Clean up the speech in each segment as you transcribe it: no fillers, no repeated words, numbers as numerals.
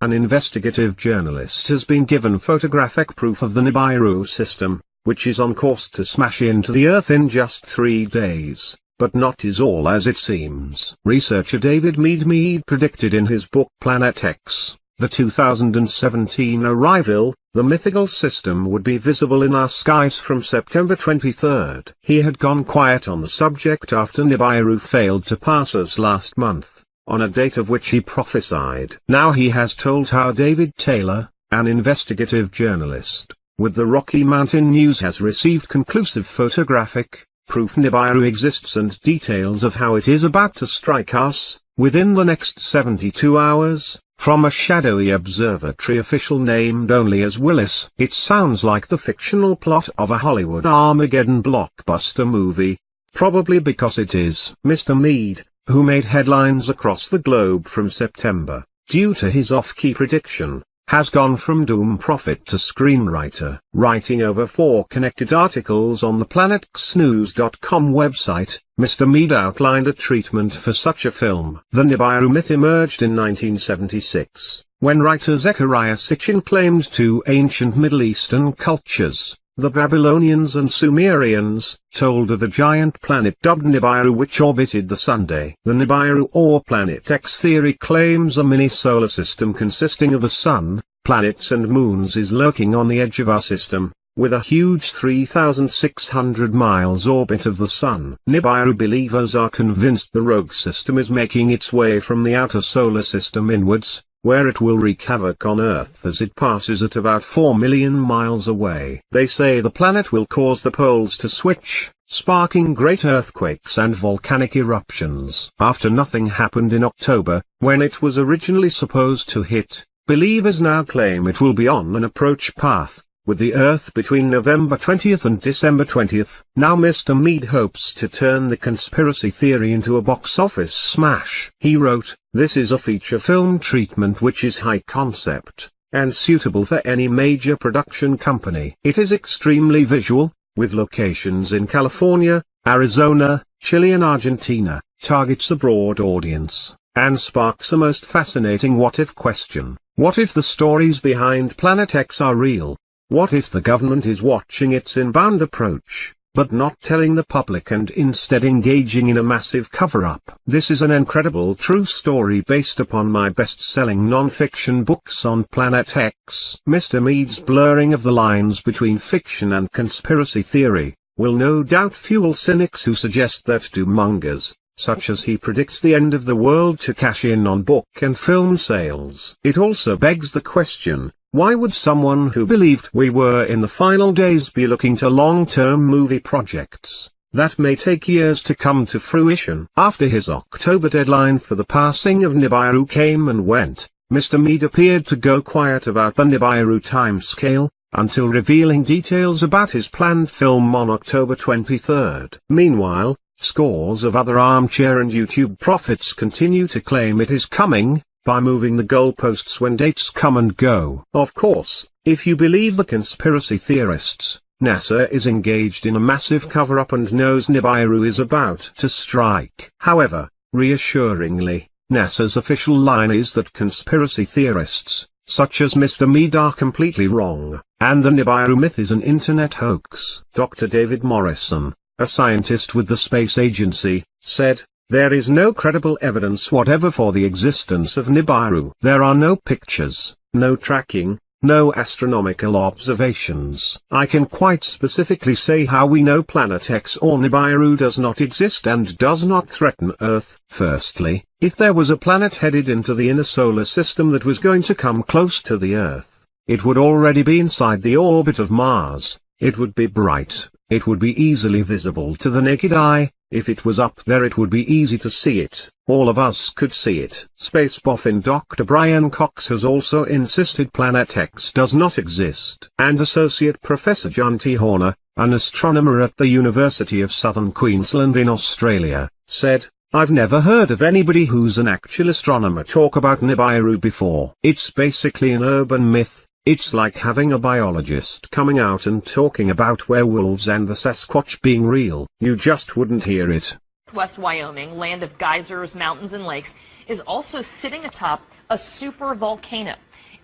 an investigative journalist has been given photographic proof of the Nibiru system, which is on course to smash into the Earth in just 3 days. But not is all as it seems. Researcher David Meade predicted in his book Planet X, the 2017 arrival, the mythical system would be visible in our skies from September 23. He had gone quiet on the subject after Nibiru failed to pass us last month, on a date of which he prophesied. Now he has told how David Taylor, an investigative journalist, with the Rocky Mountain News, has received conclusive photographic proof Nibiru exists and details of how it is about to strike us, within the next 72 hours, from a shadowy observatory official named only as Willis. It sounds like the fictional plot of a Hollywood Armageddon blockbuster movie, probably because it is. Mr. Meade, who made headlines across the globe from September, due to his off-key prediction, has gone from doom prophet to screenwriter. Writing over 4 connected articles on the planetxnews.com website, Mr. Meade outlined a treatment for such a film. The Nibiru myth emerged in 1976, when writer Zecharia Sitchin claimed 2 ancient Middle Eastern cultures, the Babylonians and Sumerians, told of a giant planet dubbed Nibiru which orbited the Sunday. The Nibiru or Planet X theory claims a mini-solar system consisting of a sun, planets and moons is lurking on the edge of our system, with a huge 3,600 miles orbit of the Sun. Nibiru believers are convinced the rogue system is making its way from the outer solar system inwards, where it will wreak havoc on Earth as it passes at about 4 million miles away. They say the planet will cause the poles to switch, sparking great earthquakes and volcanic eruptions. After nothing happened in October, when it was originally supposed to hit, believers now claim it will be on an approach path, with the Earth between November 20 and December 20. Now Mr. Meade hopes to turn the conspiracy theory into a box office smash. He wrote, "This is a feature film treatment which is high concept, and suitable for any major production company. It is extremely visual, with locations in California, Arizona, Chile and Argentina, targets a broad audience, and sparks a most fascinating what-if question. What if the stories behind Planet X are real? What if the government is watching its inbound approach, but not telling the public and instead engaging in a massive cover-up? This is an incredible true story based upon my best-selling non-fiction books on Planet X." Mr. Meade's blurring of the lines between fiction and conspiracy theory will no doubt fuel cynics who suggest that doom-mongers, such as he, predicts the end of the world to cash in on book and film sales. It also begs the question, why would someone who believed we were in the final days be looking to long-term movie projects that may take years to come to fruition? After his October deadline for the passing of Nibiru came and went, Mr. Meade appeared to go quiet about the Nibiru timescale, until revealing details about his planned film on October 23. Meanwhile, scores of other armchair and YouTube prophets continue to claim it is coming, by moving the goalposts when dates come and go. Of course, if you believe the conspiracy theorists, NASA is engaged in a massive cover-up and knows Nibiru is about to strike. However, reassuringly, NASA's official line is that conspiracy theorists, such as Mr. Meade, are completely wrong, and the Nibiru myth is an internet hoax. Dr. David Morrison, a scientist with the space agency, said, "There is no credible evidence whatever for the existence of Nibiru. There are no pictures, no tracking, no astronomical observations. I can quite specifically say how we know Planet X or Nibiru does not exist and does not threaten Earth. Firstly, if there was a planet headed into the inner solar system that was going to come close to the Earth, it would already be inside the orbit of Mars. It would be bright, it would be easily visible to the naked eye. If it was up there it would be easy to see it, all of us could see it." Space boffin Dr. Brian Cox has also insisted Planet X does not exist. And Associate Professor John T. Horner, an astronomer at the University of Southern Queensland in Australia, said, "I've never heard of anybody who's an actual astronomer talk about Nibiru before. It's basically an urban myth. It's like having a biologist coming out and talking about werewolves and the Sasquatch being real. You just wouldn't hear it." West Wyoming, land of geysers, mountains, and lakes, is also sitting atop a super volcano.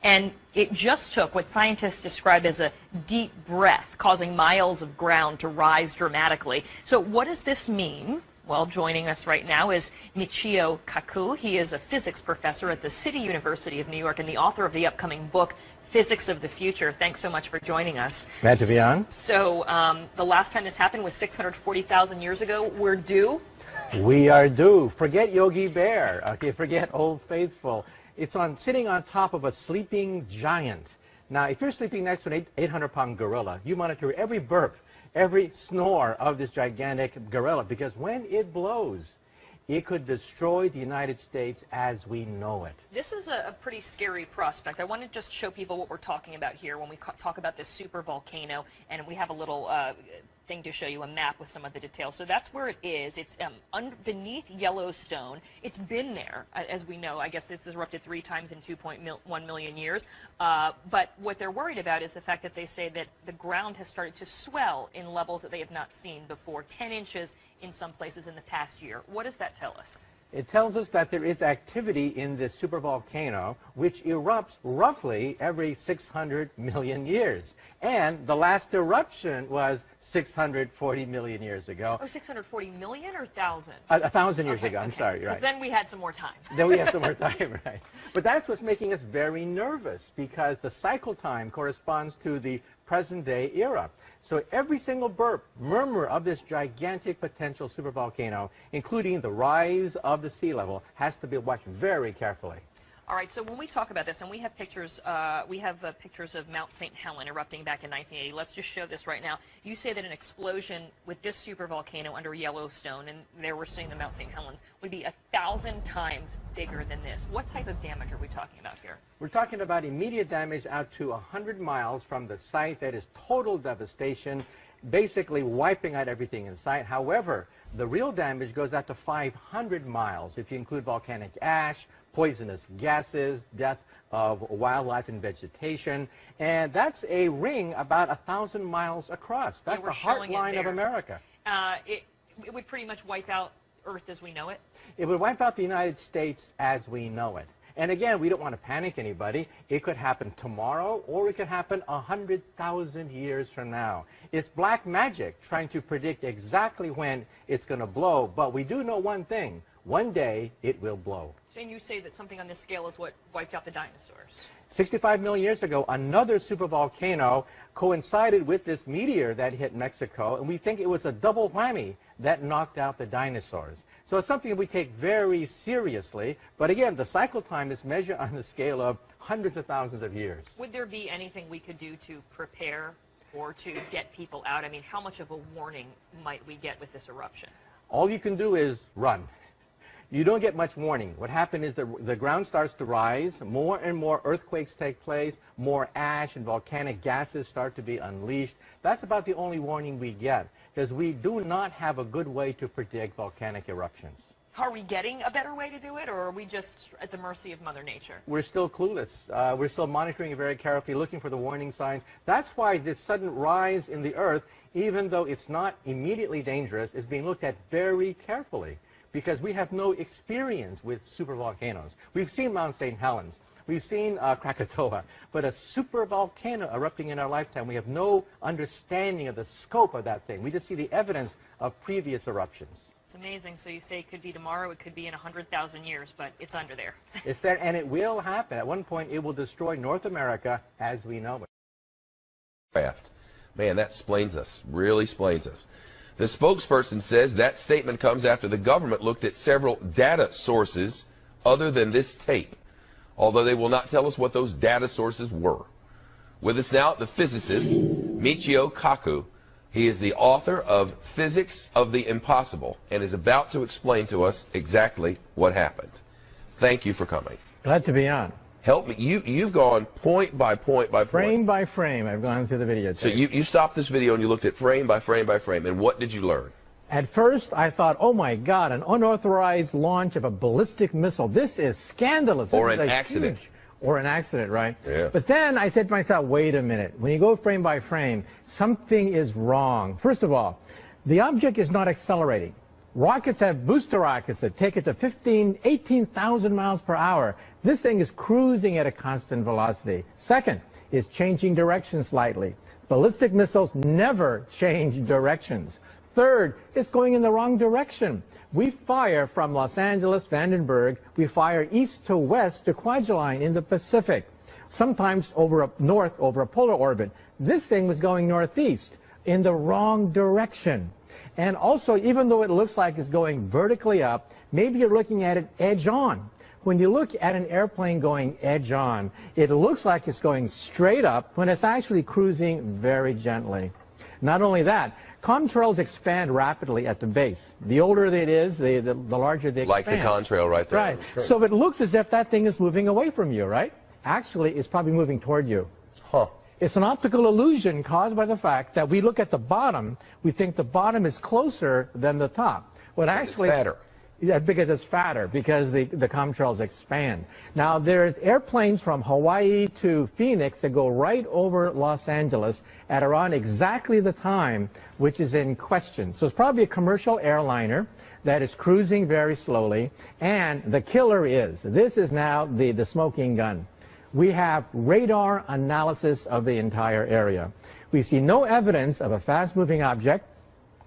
and it just took what scientists describe as a deep breath, causing miles of ground to rise dramatically. So what does this mean? Well, joining us right now is Michio Kaku. He is a physics professor at the City University of New York and the author of the upcoming book, Physics of the Future. Thanks so much for joining us. Glad to be on. So the last time this happened was 640,000 years ago. We're due? We are due. Forget Yogi Bear. Okay, forget Old Faithful. It's sitting on top of a sleeping giant. Now, if you're sleeping next to an 800-pound gorilla, you monitor every burp, every snore of this gigantic gorilla, because when it blows, it could destroy the United States as we know it. This is a pretty scary prospect. I want to just show people what we're talking about here when we talk about this super volcano, and we have a little thing to show you, a map with some of the details. So that's where it is. It's beneath Yellowstone. It's been there, as we know. I guess it's erupted 3 times in 2.1 million years. But what they're worried about is the fact that they say that the ground has started to swell in levels that they have not seen before, 10 inches in some places in the past year. What does that tell us? It tells us that there is activity in this supervolcano, which erupts roughly every 600 million years. And the last eruption was 640 million years ago. Oh, 640 million or 1,000? 1,000 years ago, I'm sorry, you're right. Then we had some more time. Then we have some more time, right. But that's what's making us very nervous, because the cycle time corresponds to the present-day era. So every single burp, murmur of this gigantic potential supervolcano, including the rise of the sea level, has to be watched very carefully. All right, so when we talk about this, and we have pictures of Mount St. Helen erupting back in 1980. Let's just show this right now. You say that an explosion with this supervolcano under Yellowstone, and there we're seeing the Mount St. Helens, would be 1,000 times bigger than this. What type of damage are we talking about here? We're talking about immediate damage out to 100 miles from the site. That is total devastation, basically wiping out everything in sight. However, the real damage goes out to 500 miles if you include volcanic ash, poisonous gases, death of wildlife and vegetation, and that's a ring about 1,000 miles across. That's the heartline of America. It would pretty much wipe out Earth as we know it? It would wipe out the United States as we know it. And again, we don't want to panic anybody. It could happen tomorrow, or it could happen 100,000 years from now. It's black magic trying to predict exactly when it's going to blow, but we do know one thing. One day, it will blow. And you say that something on this scale is what wiped out the dinosaurs. 65 million years ago, another supervolcano coincided with this meteor that hit Mexico, and we think it was a double whammy that knocked out the dinosaurs. So it's something that we take very seriously, but again, the cycle time is measured on the scale of hundreds of thousands of years. Would there be anything we could do to prepare or to get people out? I mean, how much of a warning might we get with this eruption? All you can do is run. You don't get much warning. What happened is the ground starts to rise, more and more earthquakes take place, more ash and volcanic gases start to be unleashed. That's about the only warning we get, because we do not have a good way to predict volcanic eruptions. Are we getting a better way to do it, or are we just at the mercy of Mother Nature? We're still clueless. We're still monitoring it very carefully, looking for the warning signs. That's why this sudden rise in the Earth, even though it's not immediately dangerous, is being looked at very carefully, because we have no experience with supervolcanoes. We've seen Mount St. Helens. We've seen Krakatoa. But a supervolcano erupting in our lifetime, we have no understanding of the scope of that thing. We just see the evidence of previous eruptions. It's amazing. So you say it could be tomorrow, it could be in 100,000 years, but it's under there. It's there, and it will happen. At one point, it will destroy North America as we know it. Man, that explains us, really explains us. The spokesperson says that statement comes after the government looked at several data sources other than this tape, although they will not tell us what those data sources were. With us now, the physicist, Michio Kaku. He is the author of Physics of the Impossible and is about to explain to us exactly what happened. Thank you for coming. Glad to be on. Help me. You've gone point by point by point. Frame by frame, I've gone through the video. So you stopped this video and you looked at frame by frame by frame, and what did you learn? At first, I thought, oh my God, an unauthorized launch of a ballistic missile. This is scandalous. This or is an accident. Or an accident, right? Yeah. But then I said to myself, wait a minute. When you go frame by frame, something is wrong. First of all, the object is not accelerating. Rockets have booster rockets that take it to 18,000 miles per hour. This thing is cruising at a constant velocity. Second, it's changing direction slightly. Ballistic missiles never change directions. Third, it's going in the wrong direction. We fire from Los Angeles, Vandenberg, we fire east to west to Kwajalein in the Pacific, sometimes north over a polar orbit. This thing was going northeast in the wrong direction. And also, even though it looks like it's going vertically up, maybe you're looking at it edge on. When you look at an airplane going edge on, it looks like it's going straight up when it's actually cruising very gently. Not only that, contrails expand rapidly at the base. The older it is, the larger they expand. Like the contrail right there. Right. So it looks as if that thing is moving away from you, right? Actually, it's probably moving toward you. Huh. It's an optical illusion caused by the fact that we look at the bottom, we think the bottom is closer than the top. What actually, it's fatter. Yeah, because it's fatter, because the contrails expand. Now, there's airplanes from Hawaii to Phoenix that go right over Los Angeles at around exactly the time which is in question. So it's probably a commercial airliner that is cruising very slowly, and the killer is, this is now the smoking gun. We have radar analysis of the entire area. We see no evidence of a fast-moving object.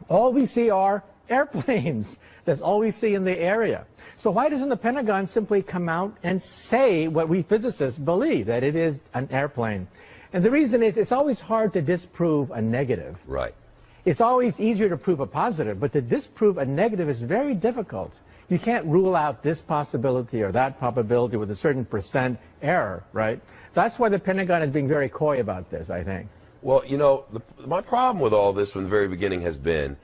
All we see are airplanes. That's all we see in the area. So why doesn't the Pentagon simply come out and say what we physicists believe, that it is an airplane? And the reason is it's always hard to disprove a negative. Right. It's always easier to prove a positive, but to disprove a negative is very difficult. You can't rule out this possibility or that probability with a certain % error, right? That's why the Pentagon is being very coy about this, I think. Well, you know, my problem with all this from the very beginning has been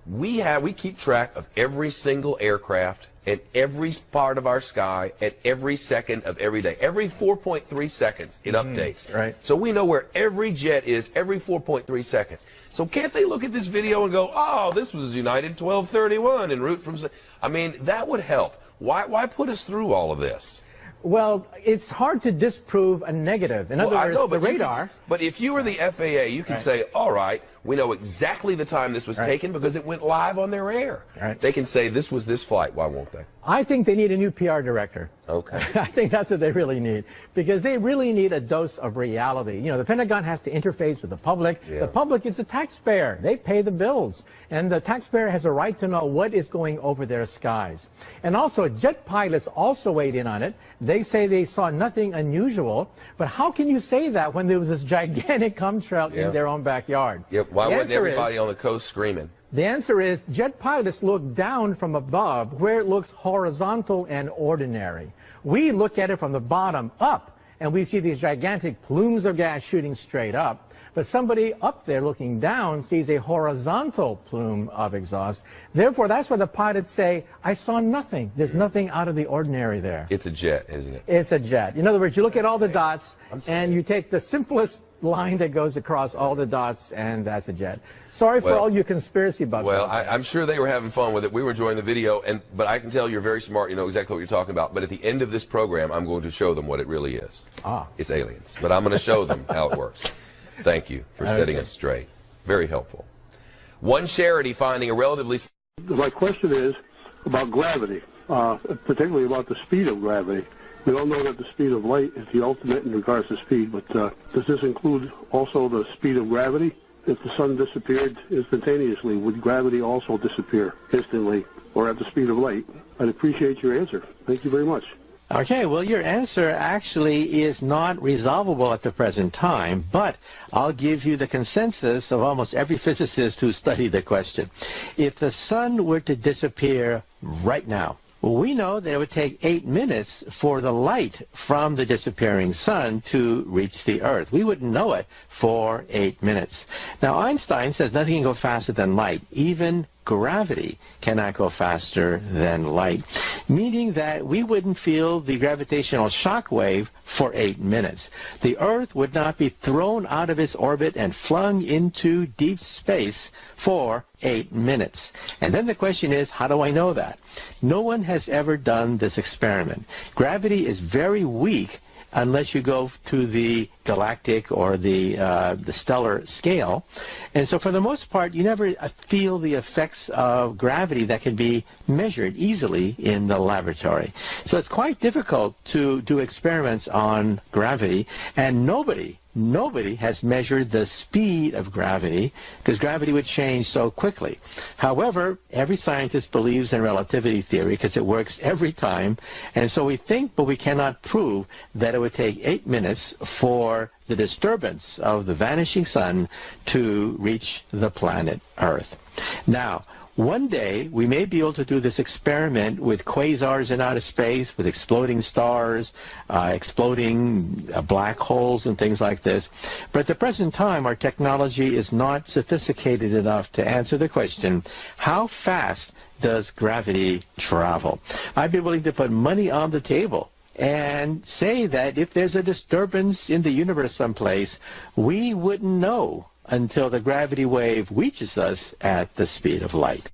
we keep track of every single aircraft and every part of our sky at every second of every day. Every 4.3 seconds it updates. Right. So we know where every jet is every 4.3 seconds. So can't they look at this video and go, oh, this was United 1231 en route from... I mean, that would help. Why put us through all of this? Well, it's hard to disprove a negative. In other words, the radar... But if you were the FAA, you can say, all right, we know exactly the time this was taken because it went live on their air. They can say this was this flight. Why won't they? I think they need a new PR director. Okay. I think that's what they really need, because they really need a dose of reality. You know, the Pentagon has to interface with the public. Yeah. The public is the taxpayer. They pay the bills. And the taxpayer has a right to know what is going over their skies. And also, jet pilots also weighed in on it. They say they saw nothing unusual. But how can you say that when there was this gigantic contrail in their own backyard? Yep. Why wasn't everybody on the coast screaming? The answer is jet pilots look down from above where it looks horizontal and ordinary. We look at it from the bottom up, and we see these gigantic plumes of gas shooting straight up. But somebody up there looking down sees a horizontal plume of exhaust. Therefore, that's why the pilots say, I saw nothing. There's nothing out of the ordinary there. It's a jet, isn't it? It's a jet. In other words, you look at all the dots, and you take the simplest line that goes across all the dots, and that's a jet. Sorry for all you conspiracy bugs. Well, I'm sure they were having fun with it. We were enjoying the video, but I can tell you're very smart. You know exactly what you're talking about. But at the end of this program, I'm going to show them what it really is. It's aliens. But I'm going to show them how it works. Thank you for setting us straight. Very helpful. One charity finding a relatively... My question is about gravity, particularly about the speed of gravity. We all know that the speed of light is the ultimate in regards to speed, but does this include also the speed of gravity? If the sun disappeared instantaneously, would gravity also disappear instantly or at the speed of light? I'd appreciate your answer. Thank you very much. Okay, well, your answer actually is not resolvable at the present time, but I'll give you the consensus of almost every physicist who studied the question. If the sun were to disappear right now, we know that it would take 8 minutes for the light from the disappearing sun to reach the Earth. We wouldn't know it for 8 minutes. Now, Einstein says nothing can go faster than light. Even gravity cannot go faster than light, meaning that we wouldn't feel the gravitational shock wave for 8 minutes. The Earth would not be thrown out of its orbit and flung into deep space for 8 minutes. And then the question is, how do I know that? No one has ever done this experiment. Gravity is very weak unless you go to the galactic or the stellar scale. And so for the most part, you never feel the effects of gravity that can be measured easily in the laboratory. So it's quite difficult to do experiments on gravity, and nobody has measured the speed of gravity, because gravity would change so quickly. However, every scientist believes in relativity theory because it works every time, and so we think, but we cannot prove, that it would take 8 minutes for the disturbance of the vanishing sun to reach the planet Earth. Now, one day, we may be able to do this experiment with quasars in outer space, with exploding stars, exploding black holes and things like this. But at the present time, our technology is not sophisticated enough to answer the question, how fast does gravity travel? I'd be willing to put money on the table and say that if there's a disturbance in the universe someplace, we wouldn't know until the gravity wave reaches us at the speed of light.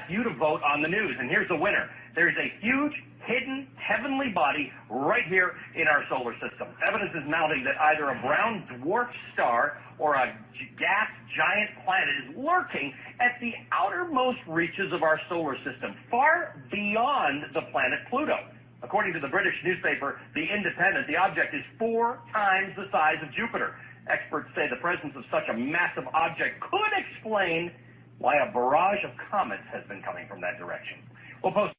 You to vote on the news, and here's the winner. There's a huge, hidden, heavenly body right here in our solar system. Evidence is mounting that either a brown dwarf star or a gas giant planet is lurking at the outermost reaches of our solar system, far beyond the planet Pluto. According to the British newspaper, The Independent, the object is 4 times the size of Jupiter. Experts say the presence of such a massive object could explain why a barrage of comets has been coming from that direction. We'll post.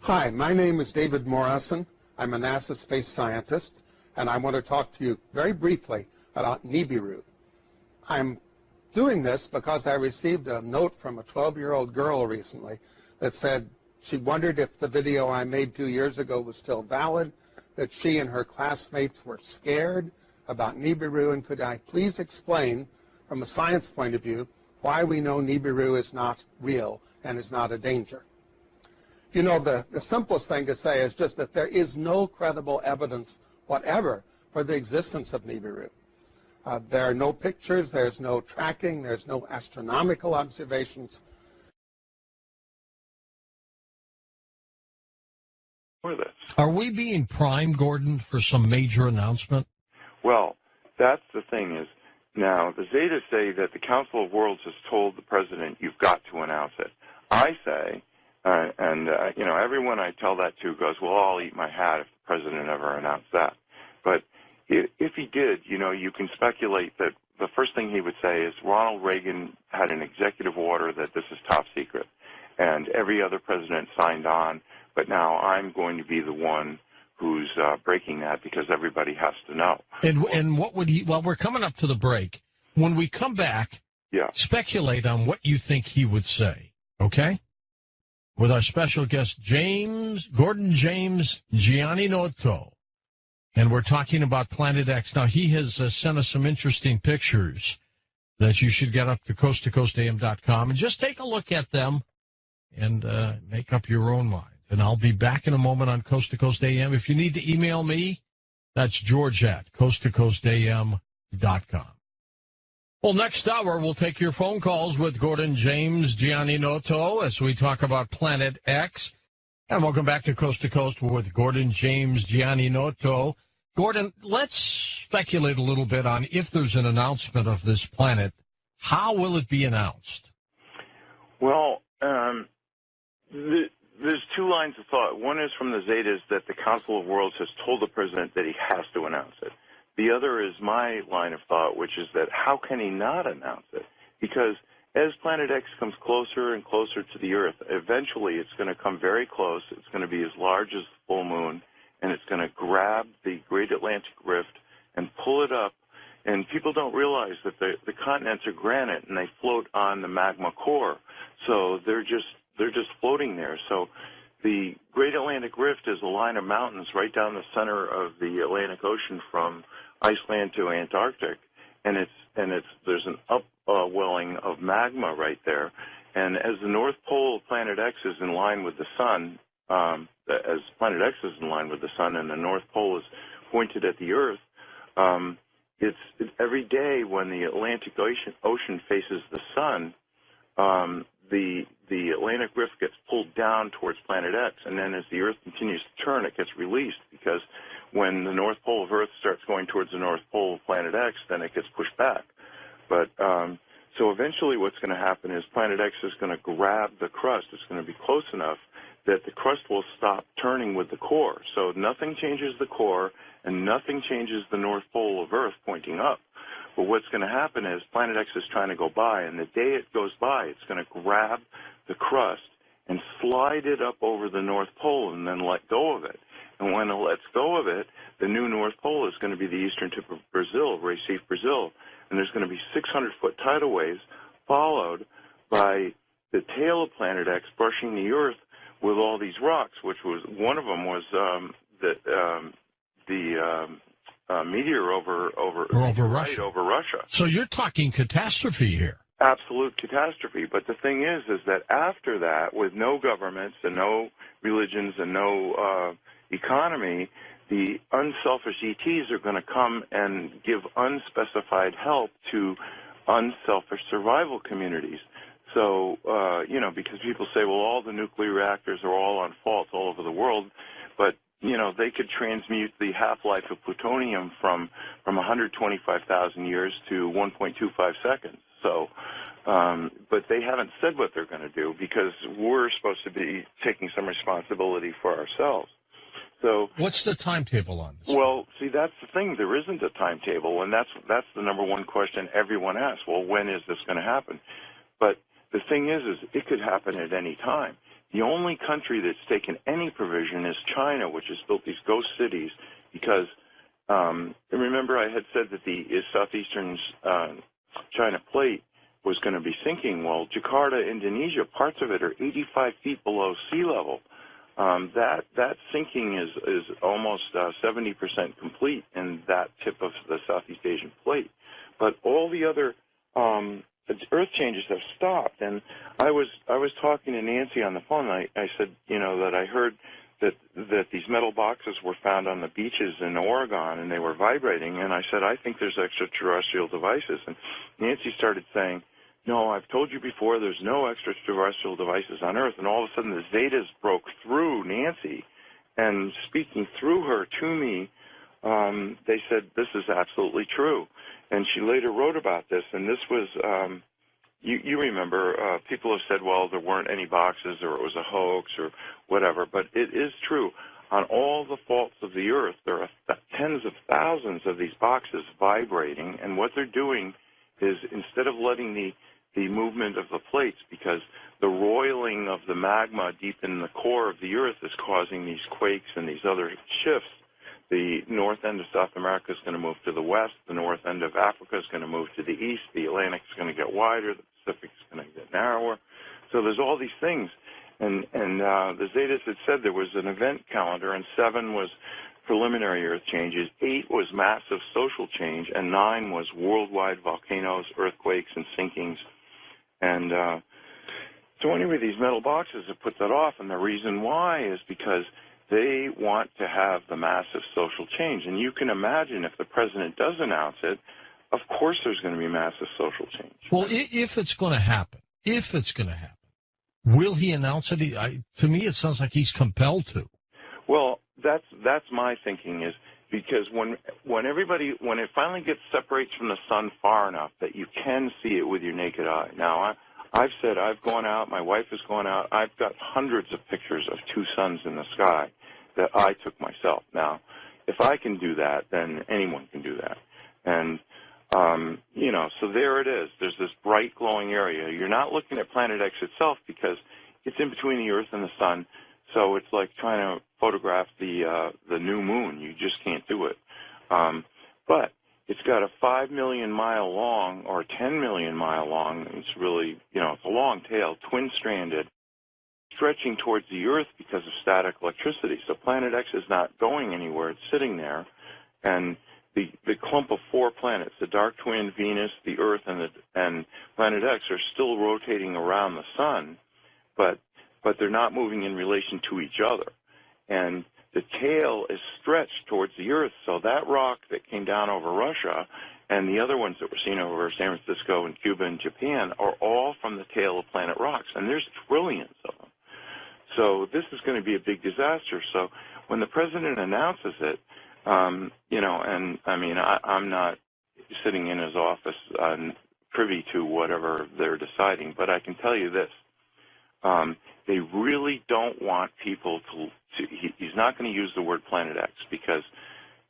Hi, my name is David Morrison. I'm a NASA space scientist, and I want to talk to you very briefly about Nibiru. I'm doing this because I received a note from a 12-year-old girl recently that said she wondered if the video I made 2 years ago was still valid, that she and her classmates were scared about Nibiru, and could I please explain, from a science point of view, why we know Nibiru is not real and is not a danger. You know, the simplest thing to say is just that there is no credible evidence whatever for the existence of Nibiru. There are no pictures, there's no tracking, there's no astronomical observations. Are we being primed, Gordon, for some major announcement? Well, that's the thing is, now, the Zetas say that the Council of Worlds has told the president, you've got to announce it. I say, you know, everyone I tell that to goes, well, I'll eat my hat if the president ever announced that. But if he did, you know, you can speculate that the first thing he would say is Ronald Reagan had an executive order that this is top secret, and every other president signed on, but now I'm going to be the one who's breaking that because everybody has to know. And what would he, well, we're coming up to the break. When we come back, speculate on what you think he would say, okay? With our special guest, Gordon James Gianninoto. And we're talking about Planet X. Now, he has sent us some interesting pictures that you should get up to coasttocoastam.com and just take a look at them and make up your own mind. And I'll be back in a moment on Coast to Coast AM. If you need to email me, that's George at coasttocoastam.com. Well, next hour, we'll take your phone calls with Gordon James Gianninoto as we talk about Planet X. And welcome back to Coast with Gordon James Gianninoto. Gordon, let's speculate a little bit on if there's an announcement of this planet. How will it be announced? Well, there's two lines of thought. One is from the Zetas that the Council of Worlds has told the president that he has to announce it. The other is my line of thought, which is that how can he not announce it? Because as Planet X comes closer and closer to the Earth, eventually it's going to come very close. It's going to be as large as the full moon, and it's going to grab the Great Atlantic Rift and pull it up. And people don't realize that the continents are granite, and they float on the magma core. So they're just floating there. So the Great Atlantic Rift is a line of mountains right down the center of the Atlantic Ocean from Iceland to Antarctic, and there's an upwelling of magma right there. And as the North Pole of Planet X is in line with the sun, as Planet X is in line with the sun, and the North Pole is pointed at the Earth, every day when the Atlantic Ocean faces the sun, the Atlantic Rift gets pulled down towards planet X, and then as the Earth continues to turn, it gets released, because when the North Pole of Earth starts going towards the North Pole of planet X, then it gets pushed back. But so eventually what's going to happen is planet X is going to grab the crust. It's going to be close enough that the crust will stop turning with the core. So nothing changes the core, and nothing changes the North Pole of Earth pointing up. But what's going to happen is planet X is trying to go by, and the day it goes by, it's going to grab the crust and slide it up over the North Pole and then let go of it. And when it lets go of it, the new North Pole is going to be the eastern tip of Brazil, Recife, Brazil. And there's going to be 600-foot tidal waves followed by the tail of planet X brushing the Earth with all these rocks, which was one of them was the meteor over Russia. So you're talking catastrophe here. Absolute catastrophe. But the thing is that after that, with no governments and no religions and no economy, the unselfish ETs are going to come and give unspecified help to unselfish survival communities. So, because people say, well, all the nuclear reactors are all on fault all over the world, but, they could transmute the half-life of plutonium from 125,000 years to 1.25 seconds. So, but they haven't said what they're going to do, because we're supposed to be taking some responsibility for ourselves. So, what's the timetable on this? Well, see, that's the thing. There isn't a timetable, and that's the number one question everyone asks. Well, when is this going to happen? But the thing is it could happen at any time. The only country that's taken any provision is China, which has built these ghost cities, because remember I had said that the southeastern China plate was going to be sinking. Well, Jakarta, Indonesia, parts of it are 85 feet below sea level. That sinking is almost 70% complete in that tip of the Southeast Asian plate. But all the other earth changes have stopped. And I was talking to Nancy on the phone. I said, that I heard that these metal boxes were found on the beaches in Oregon, and they were vibrating. And I said, I think there's extraterrestrial devices. And Nancy started saying, no, I've told you before, there's no extraterrestrial devices on Earth. And all of a sudden, the Zetas broke through Nancy, and speaking through her to me, they said, this is absolutely true. And she later wrote about this, and this was, you remember, people have said, well, there weren't any boxes, or it was a hoax, or whatever, but it is true. On all the faults of the Earth, there are tens of thousands of these boxes vibrating, and what they're doing is, instead of letting the movement of the plates, because the roiling of the magma deep in the core of the Earth is causing these quakes and these other shifts. The north end of South America is going to move to the west. The north end of Africa is going to move to the east. The Atlantic is going to get wider. The Pacific is going to get narrower. So there's all these things. And the Zetas had said there was an event calendar, and 7 was preliminary Earth changes, 8 was massive social change, and 9 was worldwide volcanoes, earthquakes, and sinkings. And so anyway, these metal boxes have put that off, and the reason why is because they want to have the massive social change. And you can imagine if the president does announce it, of course there's going to be massive social change. Well, if it's going to happen, will he announce it? To me, it sounds like he's compelled to. Well, that's my thinking, is because when it finally separates from the sun far enough that you can see it with your naked eye. Now, I've said I've gone out, my wife has gone out, I've got hundreds of pictures of 2 suns in the sky that I took myself. Now, if I can do that, then anyone can do that. And, so there it is. There's this bright glowing area. You're not looking at planet X itself because it's in between the Earth and the sun. So it's like trying to photograph the new moon. You just can't do it. But it's got a 5 million mile long or 10 million mile long. It's really, it's a long tail, twin-stranded, stretching towards the Earth because of static electricity. So planet X is not going anywhere. It's sitting there. And the clump of 4 planets, the dark twin, Venus, the Earth, and planet X, are still rotating around the sun, but they're not moving in relation to each other. And the tail is stretched towards the Earth. So that rock that came down over Russia and the other ones that were seen over San Francisco and Cuba and Japan are all from the tail of planet rocks, and there's trillions of them. So this is going to be a big disaster. So when the president announces it, you know, and I mean, I'm not sitting in his office privy to whatever they're deciding, but I can tell you this. They really don't want people to he's not going to use the word Planet X because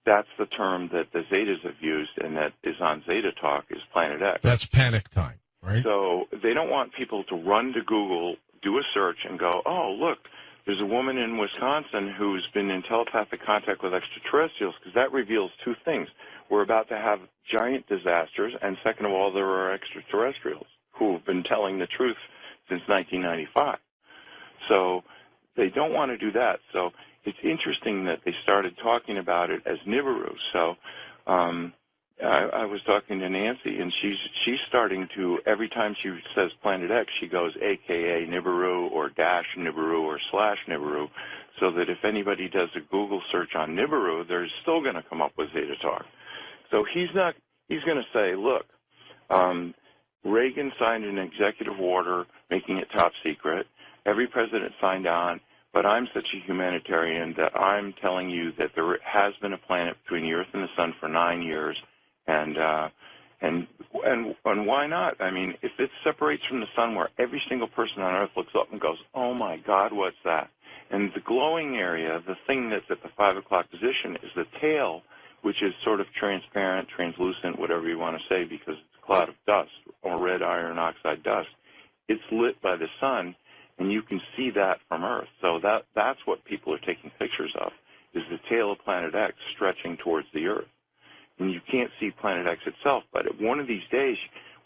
that's the term that the Zetas have used and that is on Zeta Talk is Planet X. That's panic time, right? So they don't want people to run to Google, do a search, and go, oh, look, there's a woman in Wisconsin who's been in telepathic contact with extraterrestrials, because that reveals two things. We're about to have giant disasters, and second of all, there are extraterrestrials who have been telling the truth since 1995. So they don't want to do that. So it's interesting that they started talking about it as Nibiru. So I was talking to Nancy, and she's starting to, every time she says Planet X, she goes AKA Nibiru or dash Nibiru or slash Nibiru, so that if anybody does a Google search on Nibiru, they're still going to come up with Zeta Talk. So he's going to say, look, Reagan signed an executive order making it top secret. Every president signed on, but I'm such a humanitarian that I'm telling you that there has been a planet between the Earth and the Sun for 9 years, and why not? I mean, if it separates from the Sun where every single person on Earth looks up and goes, oh my God, what's that? And the glowing area, the thing that's at the 5 o'clock position, is the tail, which is sort of transparent, translucent, whatever you want to say, because it's a cloud of dust or red iron oxide dust. It's lit by the Sun, and you can see that from Earth. So that's what people are taking pictures of, is the tail of Planet X stretching towards the Earth. And you can't see Planet X itself, but one of these days,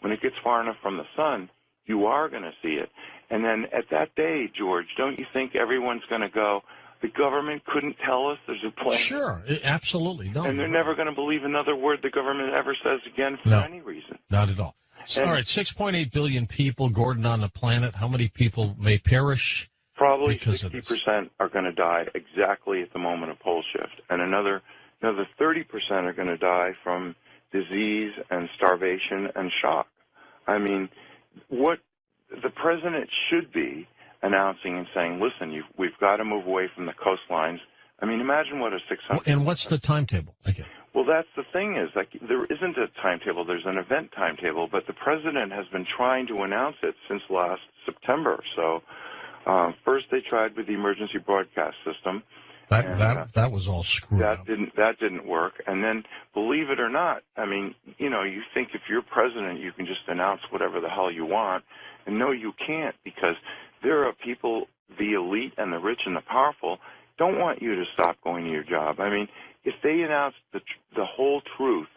when it gets far enough from the Sun, you are going to see it. And then at that day, George, don't you think everyone's going to go, the government couldn't tell us there's a planet? Sure, absolutely. No, and they're never going to believe another word the government ever says again for any reason. Not at all. All right, 6.8 billion people, Gordon, on the planet. How many people may perish? Probably 60% are going to die exactly at the moment of pole shift, and another 30% are going to die from disease and starvation and shock. I mean, what the president should be announcing and saying, listen, we've got to move away from the coastlines. I mean, imagine what a 600... And what's the timetable? Okay. Well, that's the thing is, like, there isn't a timetable. There's an event timetable, but the president has been trying to announce it since last September. So first they tried with the emergency broadcast system. That was all screwed up. That didn't work. And then, believe it or not, I mean, you know, you think if you're president, you can just announce whatever the hell you want. And no, you can't, because there are people, the elite and the rich and the powerful, don't want you to stop going to your job. I mean, if they announced the whole truth,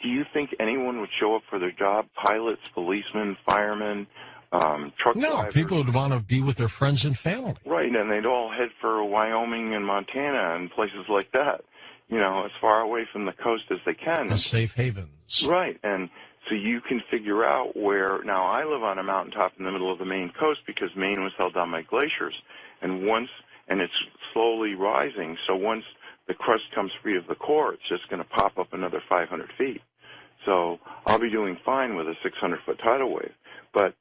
do you think anyone would show up for their job? Pilots, policemen, firemen, truck drivers? No, people would want to be with their friends and family. Right, and they'd all head for Wyoming and Montana and places like that, you know, as far away from the coast as they can. The safe havens. Right, and so you can figure out where, now I live on a mountaintop in the middle of the Maine coast because Maine was held down by glaciers, and it's slowly rising, so once the crust comes free of the core, it's just going to pop up another 500 feet. So I'll be doing fine with a 600-foot tidal wave. But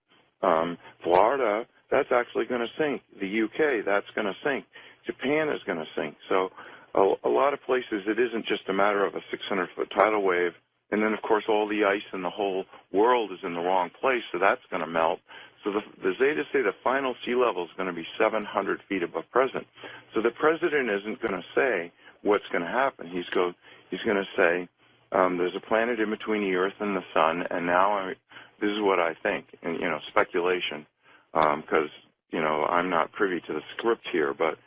Florida, that's actually going to sink. The UK, that's going to sink. Japan is going to sink. So a lot of places, it isn't just a matter of a 600-foot tidal wave. And then, of course, all the ice in the whole world is in the wrong place, so that's going to melt. So the Zetas say the final sea level is going to be 700 feet above present. So the president isn't going to say what's going to happen. He's going to say there's a planet in between the Earth and the Sun, and now this is what I think, and, you know, speculation, because, you know, I'm not privy to the script here, but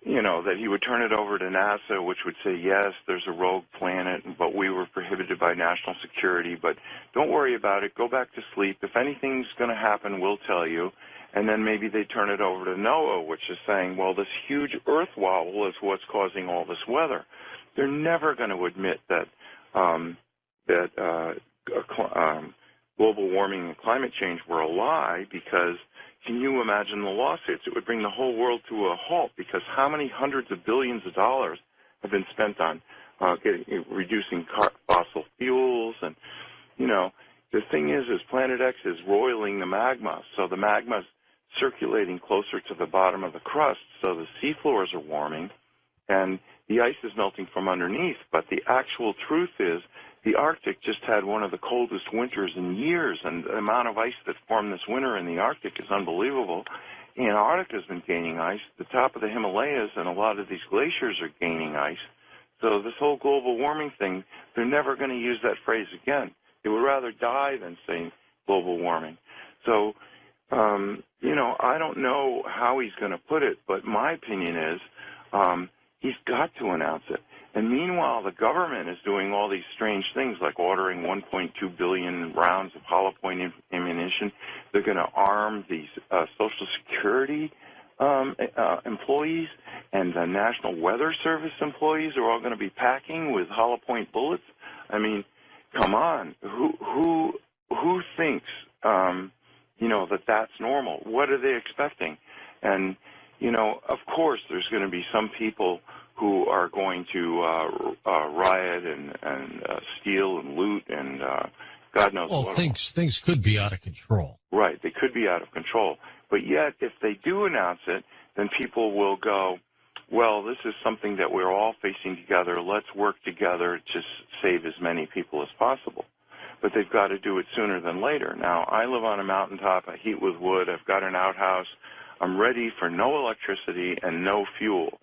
you know, that he would turn it over to NASA, which would say, yes, there's a rogue planet, but we were prohibited by national security, but don't worry about it. Go back to sleep. If anything's going to happen, we'll tell you. And then maybe they turn it over to NOAA, which is saying, well, this huge Earth wobble is what's causing all this weather. They're never going to admit that global warming and climate change were a lie, because can you imagine the lawsuits? It would bring the whole world to a halt, because how many hundreds of billions of dollars have been spent on reducing fossil fuels? And, you know, the thing is Planet X is roiling the magma, so the magma is circulating closer to the bottom of the crust, so the seafloors are warming, and the ice is melting from underneath. But the actual truth is the Arctic just had one of the coldest winters in years, and the amount of ice that formed this winter in the Arctic is unbelievable. Antarctica has been gaining ice. The top of the Himalayas and a lot of these glaciers are gaining ice. So this whole global warming thing, they're never going to use that phrase again. They would rather die than say global warming. So, you know, I don't know how he's going to put it, but my opinion is he's got to announce it. And meanwhile, the government is doing all these strange things, like ordering 1.2 billion rounds of hollow point ammunition. They're going to arm these Social Security employees, and the National Weather Service employees are all going to be packing with hollow point bullets. I mean, come on, who thinks you know, that that's normal? What are they expecting? And you know, of course, there's going to be some people who are going to riot and steal and loot and God knows what. Well, things could be out of control. Right, they could be out of control. But yet, if they do announce it, then people will go, well, this is something that we're all facing together. Let's work together to save as many people as possible. But they've got to do it sooner than later. Now, I live on a mountaintop. I heat with wood. I've got an outhouse. I'm ready for no electricity and no fuel.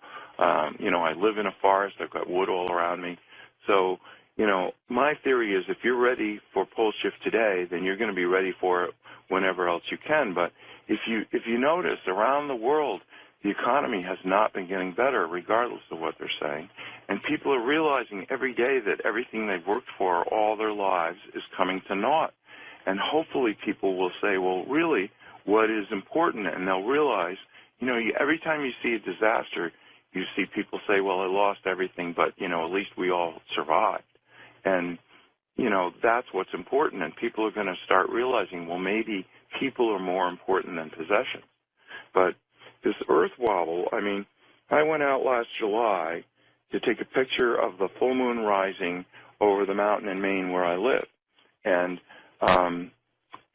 You know, I live in a forest. I've got wood all around me. So, you know, my theory is if you're ready for pole shift today, then you're going to be ready for it whenever else you can. But if you notice, around the world, the economy has not been getting better, regardless of what they're saying. And people are realizing every day that everything they've worked for all their lives is coming to naught. And hopefully people will say, well, really, what is important? And they'll realize, you know, every time you see a disaster, you see people say, well, I lost everything, but, you know, at least we all survived. And, you know, that's what's important. And people are going to start realizing, well, maybe people are more important than possessions. But this Earth wobble, I mean, I went out last July to take a picture of the full moon rising over the mountain in Maine where I live. And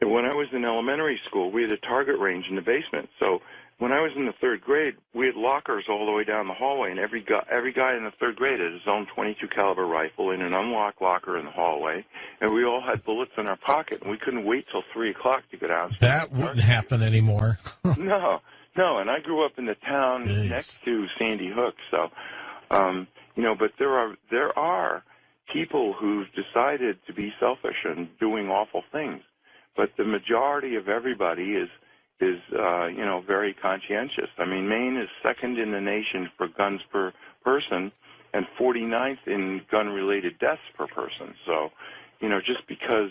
when I was in elementary school, we had a target range in the basement. So when I was in the third grade, we had lockers all the way down the hallway, and every guy in the third grade had his own .22 caliber rifle in an unlocked locker in the hallway, and we all had bullets in our pocket, and we couldn't wait till 3 o'clock to get out. That wouldn't happen anymore. No, and I grew up in the town next to Sandy Hook, so you know. But there are people who've decided to be selfish and doing awful things, but the majority of everybody is you know, very conscientious. I mean, Maine is second in the nation for guns per person and 49th in gun-related deaths per person. So, you know, just because,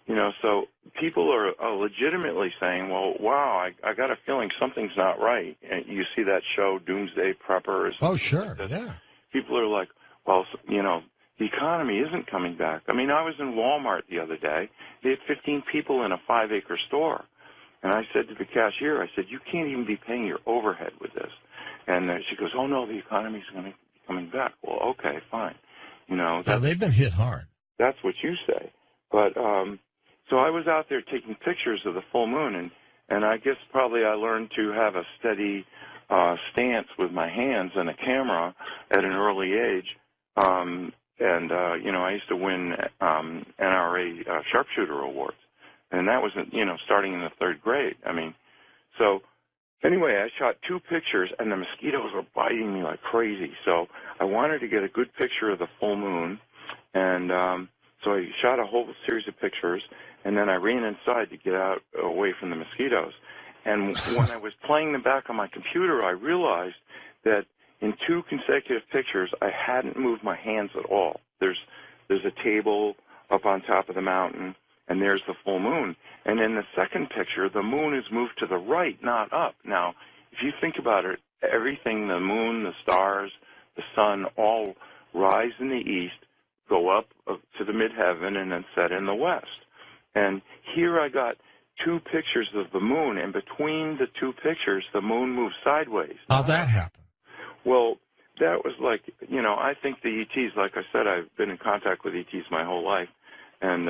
you know, so people are legitimately saying, well, wow, I got a feeling something's not right. And you see that show, Doomsday Prepper. Oh, sure, yeah. People are like, well, you know, the economy isn't coming back. I mean, I was in Walmart the other day. They had 15 people in a 5-acre store. And I said to the cashier, I said, you can't even be paying your overhead with this. And she goes, oh, no, the economy's going to be coming back. Well, okay, fine. You know, yeah, they've been hit hard. That's what you say. But so I was out there taking pictures of the full moon, and I guess probably I learned to have a steady stance with my hands and a camera at an early age. And, you know, I used to win NRA sharpshooter awards. And that was, you know, starting in the third grade. I mean, so anyway, I shot 2 pictures, and the mosquitoes were biting me like crazy. So I wanted to get a good picture of the full moon, and so I shot a whole series of pictures, and then I ran inside to get out away from the mosquitoes. And when I was playing them back on my computer, I realized that in 2 consecutive pictures, I hadn't moved my hands at all. There's a table up on top of the mountain, and there's the full moon. And in the second picture, the moon is moved to the right, not up. Now, if you think about it, everything, the moon, the stars, the sun, all rise in the east, go up to the midheaven, and then set in the west. And here I got two pictures of the moon, and between the two pictures, the moon moves sideways. How'd that happen? Well, that was like, you know, I think the ETs, like I said, I've been in contact with ETs my whole life, and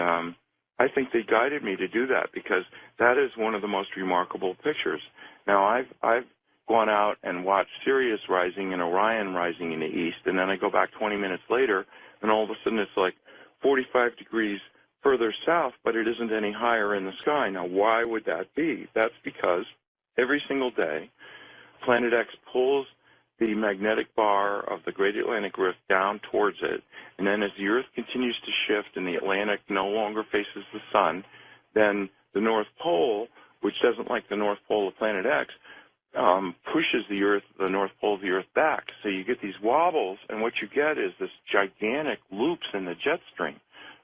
I think they guided me to do that because that is one of the most remarkable pictures. Now, I've gone out and watched Sirius rising and Orion rising in the east, and then I go back 20 minutes later, and all of a sudden it's like 45 degrees further south, but it isn't any higher in the sky. Now, why would that be? That's because every single day, Planet X pulls the magnetic bar of the Great Atlantic Rift down towards it, and then as the Earth continues to shift and the Atlantic no longer faces the sun, then the North Pole, which doesn't like the North Pole of Planet X, pushes the North Pole of the Earth back. So you get these wobbles, and what you get is this gigantic loops in the jet stream.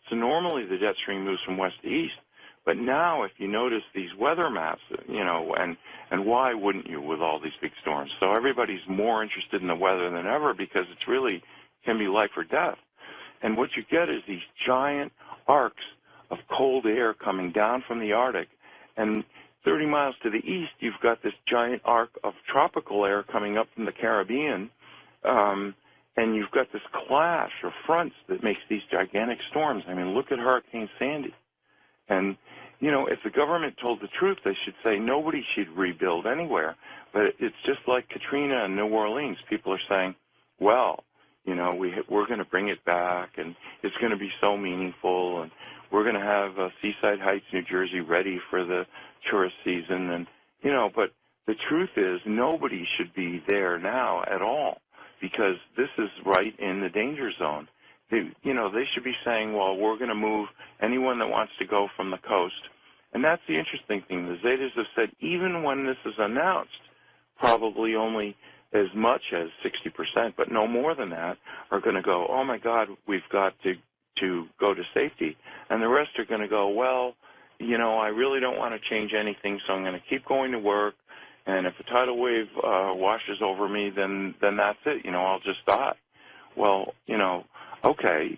So normally the jet stream moves from west to east, but now if you notice these weather maps, you know, and why wouldn't you with all these big storms? So everybody's more interested in the weather than ever because it's really can be life or death. And what you get is these giant arcs of cold air coming down from the Arctic, and 30 miles to the east, you've got this giant arc of tropical air coming up from the Caribbean, and you've got this clash of fronts that makes these gigantic storms. I mean, look at Hurricane Sandy. And, you know, if the government told the truth, they should say nobody should rebuild anywhere. But it's just like Katrina and New Orleans. People are saying, well, you know, we're going to bring it back, and it's going to be so meaningful, and we're going to have Seaside Heights, New Jersey, ready for the tourist season. And, you know, but the truth is nobody should be there now at all because this is right in the danger zone. You know, they should be saying, well, we're going to move anyone that wants to go from the coast. And that's the interesting thing. The Zetas have said even when this is announced, probably only as much as 60%, but no more than that, are going to go, oh, my God, we've got to go to safety. And the rest are going to go, well, you know, I really don't want to change anything, so I'm going to keep going to work. And if a tidal wave washes over me, then that's it. You know, I'll just die. Well, you know, okay,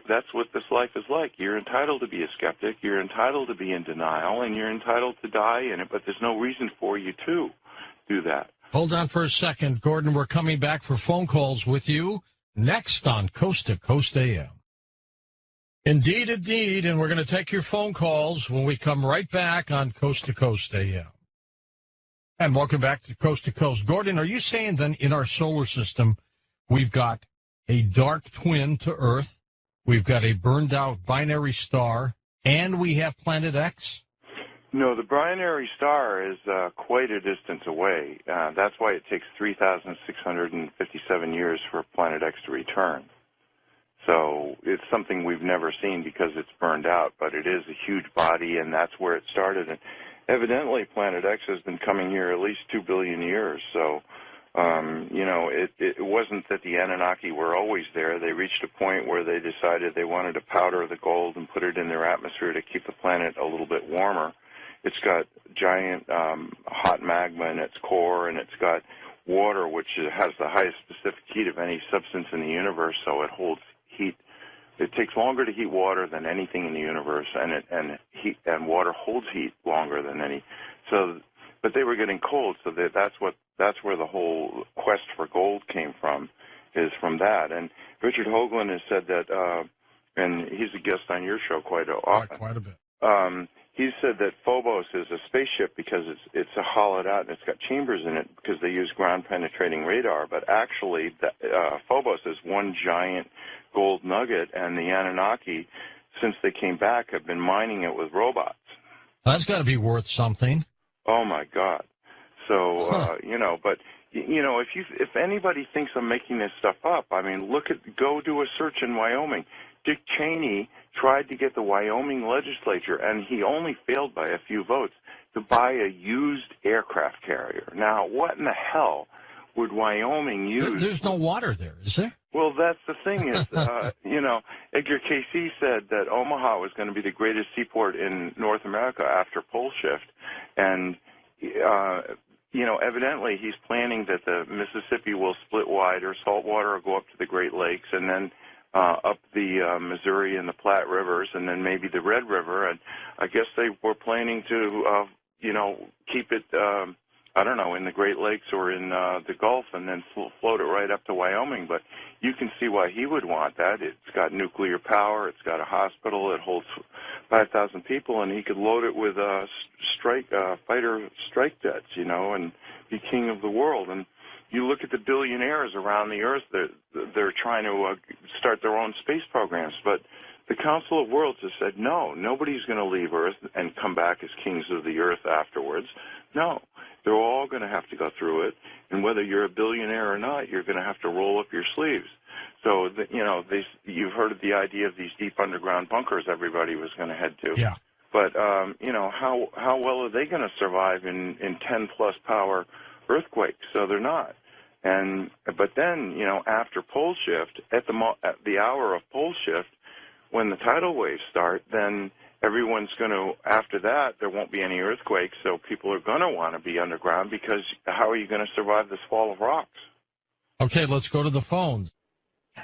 that's what this life is like. You're entitled to be a skeptic. You're entitled to be in denial, and you're entitled to die in it, but there's no reason for you to do that. Hold on for a second, Gordon. We're coming back for phone calls with you next on Coast to Coast AM. Indeed, indeed, and we're going to take your phone calls when we come right back on Coast to Coast AM. And welcome back to Coast. Gordon, are you saying then in our solar system we've got a dark twin to Earth, we've got a burned-out binary star, and we have Planet X? No, the binary star is quite a distance away. That's why it takes 3,657 years for Planet X to return. So it's something we've never seen because it's burned out, but it is a huge body, and that's where it started. And evidently, Planet X has been coming here at least 2 billion years. So, you know, it wasn't that the Anunnaki were always there. They reached a point where they decided they wanted to powder the gold and put it in their atmosphere to keep the planet a little bit warmer. It's got giant hot magma in its core, and it's got water, which has the highest specific heat of any substance in the universe, so it holds heat. It takes longer to heat water than anything in the universe, and water holds heat longer than any. So, but they were getting cold, so that's where the whole quest for gold came from, is from that. And Richard Hoagland has said that, and he's a guest on your show quite often. Quite a bit. He said that Phobos is a spaceship because it's a hollowed out and it's got chambers in it because they use ground-penetrating radar. But actually, Phobos is one giant gold nugget, and the Anunnaki, since they came back, have been mining it with robots. That's got to be worth something. Oh my God! So you know, but you know, if anybody thinks I'm making this stuff up, I mean, go do a search in Wyoming. Dick Cheney tried to get the Wyoming legislature, and he only failed by a few votes, to buy a used aircraft carrier. Now, what in the hell would Wyoming use? There's no water there, is there? Well, that's the thing is, you know, Edgar Cayce said that Omaha was going to be the greatest seaport in North America after pole shift. And, you know, evidently he's planning that the Mississippi will split wide, or salt water will go up to the Great Lakes, and then up the Missouri and the Platte rivers, and then maybe the Red River. And I guess they were planning to, keep it, I don't know, in the Great Lakes or in the Gulf, and then float it right up to Wyoming. But you can see why he would want that. It's got nuclear power. It's got a hospital. It holds 5,000 people, and he could load it with fighter strike jets, and be king of the world. And you look at the billionaires around the Earth, they're trying to start their own space programs. But the Council of Worlds has said, no, nobody's going to leave Earth and come back as kings of the Earth afterwards. No, they're all going to have to go through it. And whether you're a billionaire or not, you're going to have to roll up your sleeves. So, you've heard of the idea of these deep underground bunkers everybody was going to head to. Yeah. But, how well are they going to survive in 10-plus power earthquakes? So they're not. But then, after pole shift, at the hour of pole shift, when the tidal waves start, then everyone's going to, after that, there won't be any earthquakes, so people are going to want to be underground, because how are you going to survive this fall of rocks? Okay, let's go to the phones.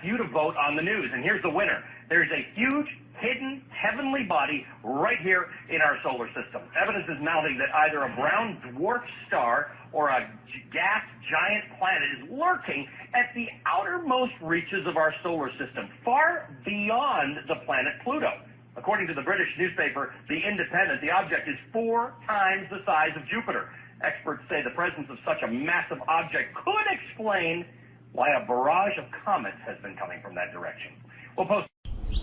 You to vote on the news, and here's the winner. There's a huge, hidden, heavenly body right here in our solar system. Evidence is mounting that either a brown dwarf star or a gas giant planet is lurking at the outermost reaches of our solar system, far beyond the planet Pluto. According to the British newspaper, The Independent, the object is 4 times the size of Jupiter. Experts say the presence of such a massive object could explain why a barrage of comets has been coming from that direction.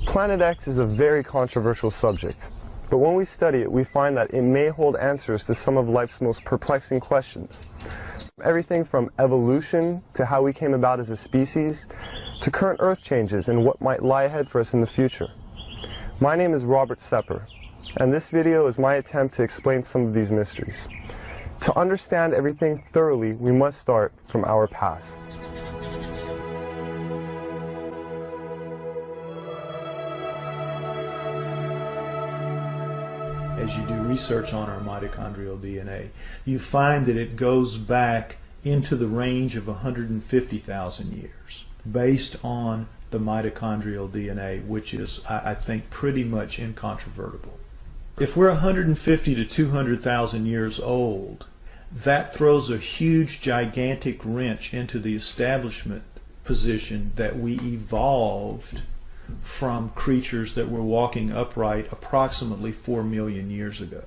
Planet X is a very controversial subject, but when we study it, we find that it may hold answers to some of life's most perplexing questions. Everything from evolution to how we came about as a species, to current Earth changes and what might lie ahead for us in the future. My name is Robert Sepper, and this video is my attempt to explain some of these mysteries. To understand everything thoroughly, we must start from our past. As you do research on our mitochondrial DNA, you find that it goes back into the range of 150,000 years, based on the mitochondrial DNA, which is, I think, pretty much incontrovertible. If we're 150 to 200,000 years old, that throws a huge, gigantic wrench into the establishment position that we evolved from creatures that were walking upright approximately 4 million years ago.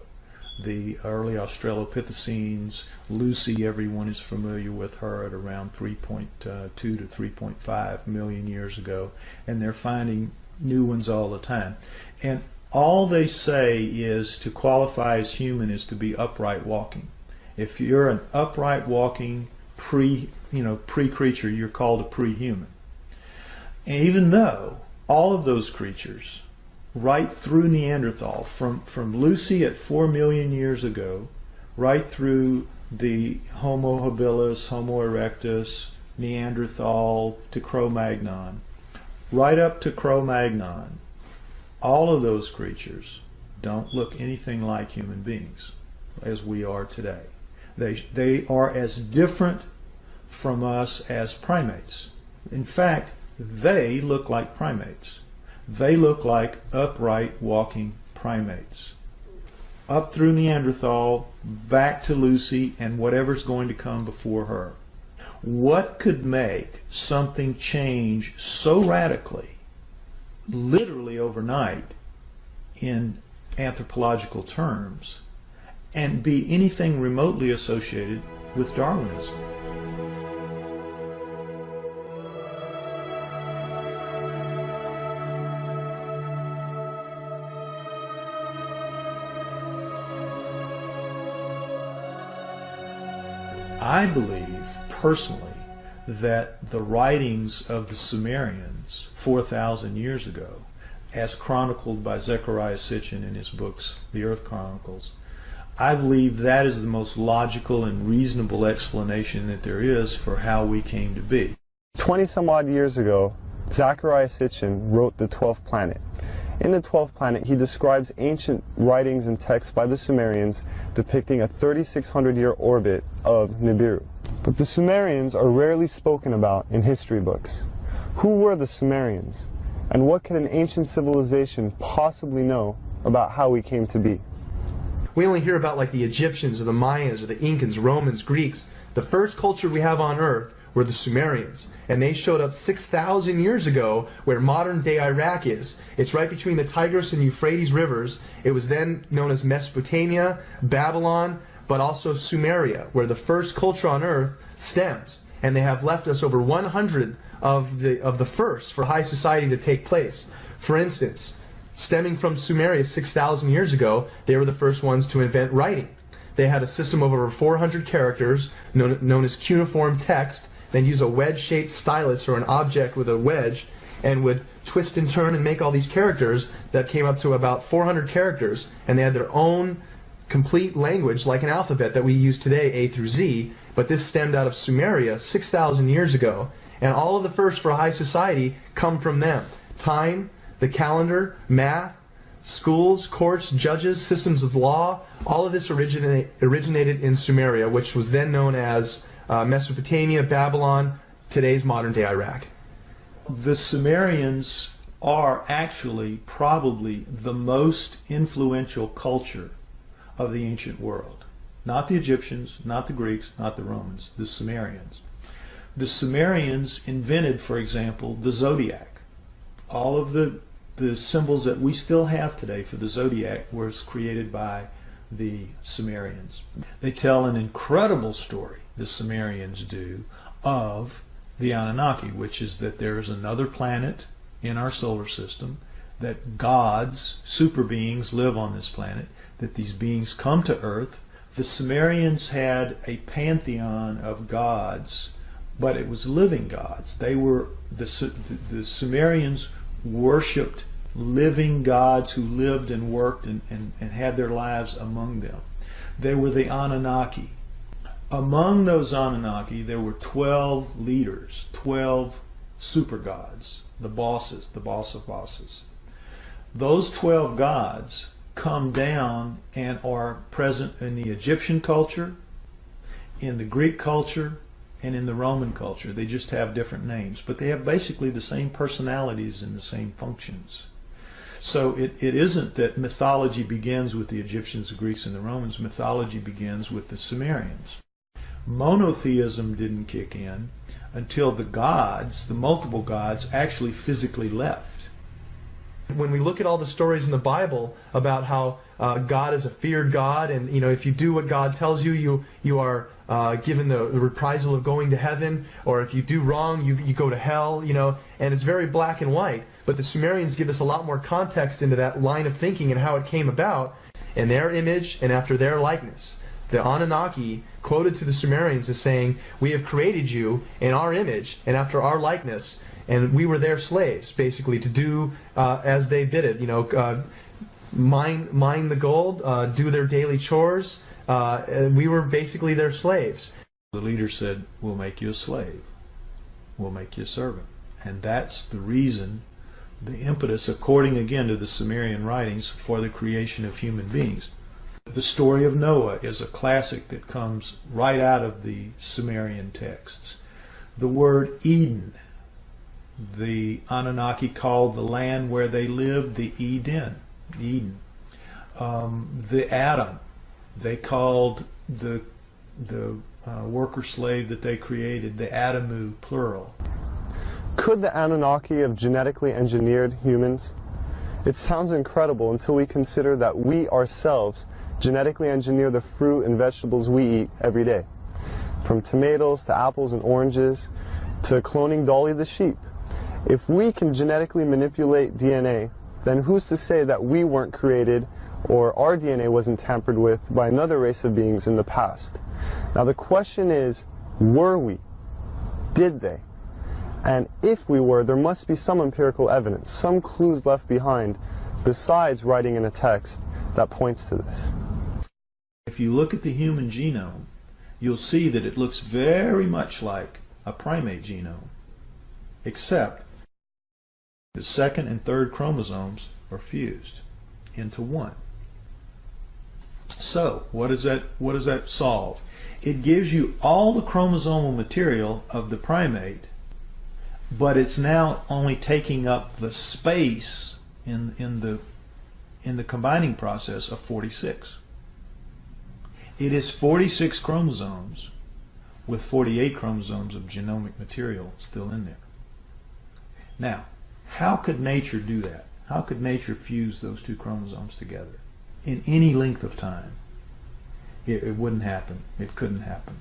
The early Australopithecines, Lucy, everyone is familiar with her, at around 3.2 to 3.5 million years ago, and they're finding new ones all the time. And all they say is to qualify as human is to be upright walking. If you're an upright walking pre-creature, you're called a pre-human. And even though all of those creatures, right through Neanderthal, from Lucy at 4 million years ago, right through the Homo habilis, Homo erectus, Neanderthal to Cro-Magnon, right up to Cro-Magnon, all of those creatures don't look anything like human beings as we are today. They are as different from us as primates. In fact, they look like primates. They look like upright walking primates. Up through Neanderthal, back to Lucy, and whatever's going to come before her. What could make something change so radically, literally overnight, in anthropological terms, and be anything remotely associated with Darwinism? I believe, personally, that the writings of the Sumerians 4,000 years ago, as chronicled by Zechariah Sitchin in his books, The Earth Chronicles, I believe that is the most logical and reasonable explanation that there is for how we came to be. 20 some odd years ago, Zechariah Sitchin wrote The 12th Planet. In The 12th Planet, he describes ancient writings and texts by the Sumerians depicting a 3,600-year orbit of Nibiru. But the Sumerians are rarely spoken about in history books. Who were the Sumerians? And what could an ancient civilization possibly know about how we came to be? We only hear about like the Egyptians or the Mayans or the Incans, Romans, Greeks. The first culture we have on Earth were the Sumerians, and they showed up 6,000 years ago where modern-day Iraq is. It's right between the Tigris and Euphrates rivers. It was then known as Mesopotamia, Babylon, but also Sumeria, where the first culture on Earth stems. And they have left us over 100 of the first for high society to take place. For instance, stemming from Sumeria 6,000 years ago, they were the first ones to invent writing. They had a system of over 400 characters known as cuneiform text. Then use a wedge-shaped stylus or an object with a wedge and would twist and turn and make all these characters that came up to about 400 characters, and they had their own complete language like an alphabet that we use today, A through Z, but this stemmed out of Sumeria 6,000 years ago, and all of the first for high society come from them. Time, the calendar, math, schools, courts, judges, systems of law, all of this originated in Sumeria, which was then known as Mesopotamia, Babylon, today's modern-day Iraq. The Sumerians are actually probably the most influential culture of the ancient world. Not the Egyptians, not the Greeks, not the Romans, the Sumerians. The Sumerians invented, for example, the zodiac. All of the symbols that we still have today for the zodiac was created by the Sumerians. They tell an incredible story, the Sumerians do, of the Anunnaki, which is that there is another planet in our solar system, that gods, super beings, live on this planet, that these beings come to Earth. The Sumerians had a pantheon of gods, but it was living gods. They were the Sumerians worshipped living gods who lived and worked and had their lives among them. They were the Anunnaki. Among those Anunnaki, there were 12 leaders, 12 super gods, the bosses, the boss of bosses. Those 12 gods come down and are present in the Egyptian culture, in the Greek culture, and in the Roman culture. They just have different names, but they have basically the same personalities and the same functions. So it isn't that mythology begins with the Egyptians, the Greeks, and the Romans. Mythology begins with the Sumerians. Monotheism didn't kick in until the gods, the multiple gods, actually physically left. When we look at all the stories in the Bible about how God is a feared God, and if you do what God tells you, you are given the reprisal of going to heaven, or if you do wrong, you go to hell, and it's very black and white. But the Sumerians give us a lot more context into that line of thinking and how it came about in their image and after their likeness. The Anunnaki quoted to the Sumerians as saying, "We have created you in our image and after our likeness, and we were their slaves," basically, to do as they did it. Mine the gold, do their daily chores. We were basically their slaves. The leader said, "We'll make you a slave. We'll make you a servant." And that's the reason, the impetus, according again to the Sumerian writings, for the creation of human beings. The story of Noah is a classic that comes right out of the Sumerian texts. The word Eden, the Anunnaki called the land where they lived the Eden. The atom, they called the worker slave that they created the Adamu, plural. Could the Anunnaki have genetically engineered humans? It sounds incredible until we consider that we ourselves genetically engineer the fruit and vegetables we eat every day. From tomatoes to apples and oranges to cloning Dolly the sheep. If we can genetically manipulate DNA, then who's to say that we weren't created or our DNA wasn't tampered with by another race of beings in the past? Now the question is, were we? Did they? And if we were, there must be some empirical evidence, some clues left behind, besides writing in a text that points to this. If you look at the human genome, you'll see that it looks very much like a primate genome, except the second and third chromosomes are fused into one. So, what does that solve? It gives you all the chromosomal material of the primate but it's now only taking up the space in the combining process of 46. It is 46 chromosomes with 48 chromosomes of genomic material still in there. Now, how could nature do that? How could nature fuse those two chromosomes together in any length of time? It wouldn't happen. It couldn't happen.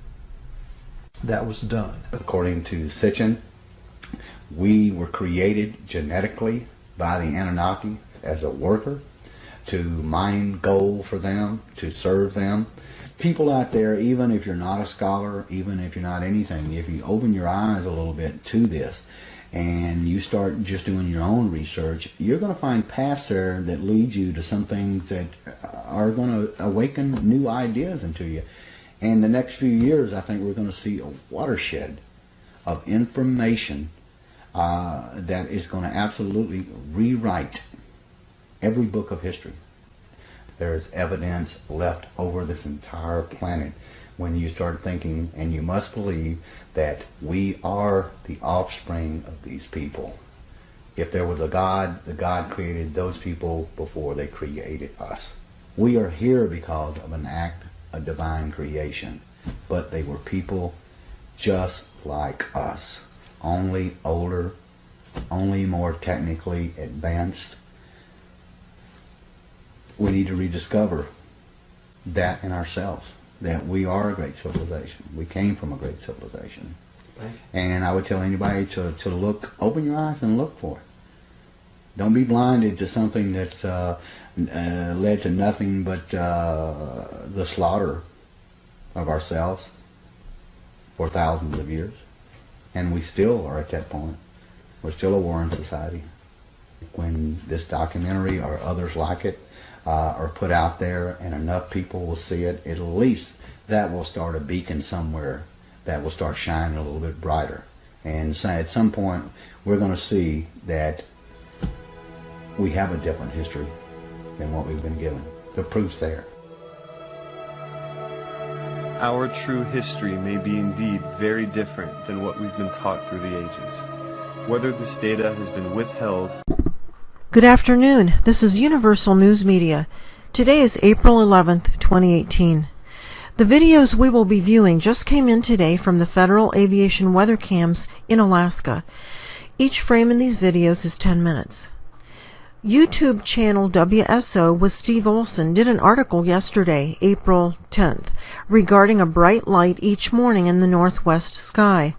That was done. According to Sitchin, we were created genetically by the Anunnaki as a worker to mine gold for them, to serve them. People out there, even if you're not a scholar, even if you're not anything, if you open your eyes a little bit to this and you start just doing your own research, you're going to find paths there that lead you to some things that are going to awaken new ideas into you. And the next few years, I think we're going to see a watershed of information that is going to absolutely rewrite every book of history. There is evidence left over this entire planet when you start thinking, and you must believe, that we are the offspring of these people. If there was a God, the God created those people before they created us. We are here because of an act of divine creation, but they were people just like us, only older, only more technically advanced. We need to rediscover that in ourselves, that we are a great civilization. We came from a great civilization. Right. And I would tell anybody to look, open your eyes and look for it. Don't be blinded to something that's led to nothing but the slaughter of ourselves for thousands of years. And we still are at that point. We're still a warring society. When this documentary or others like it are put out there and enough people will see it, at least that will start a beacon somewhere that will start shining a little bit brighter. And so at some point we're going to see that we have a different history than what we've been given. The proof's there. Our true history may be indeed very different than what we've been taught through the ages. Whether this data has been withheld. Good afternoon. This is Universal News Media. Today is April 11th, 2018. The videos we will be viewing just came in today from the Federal Aviation weather cams in Alaska. Each frame in these videos is 10 minutes. YouTube channel WSO with Steve Olson did an article yesterday, April 10th, regarding a bright light each morning in the northwest sky.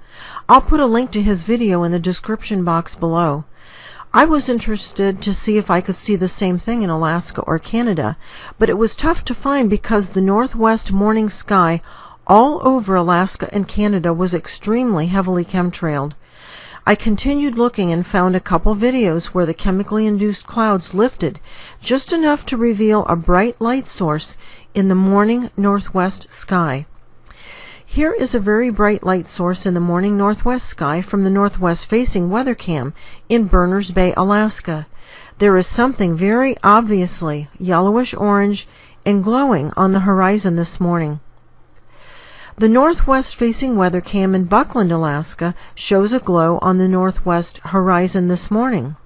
I'll put a link to his video in the description box below. I was interested to see if I could see the same thing in Alaska or Canada, but it was tough to find because the northwest morning sky all over Alaska and Canada was extremely heavily chemtrailed. I continued looking and found a couple videos where the chemically induced clouds lifted just enough to reveal a bright light source in the morning northwest sky. Here is a very bright light source in the morning northwest sky from the northwest-facing weather cam in Berners Bay, Alaska. There is something very obviously yellowish-orange and glowing on the horizon this morning. The northwest-facing weather cam in Buckland, Alaska shows a glow on the northwest horizon this morning.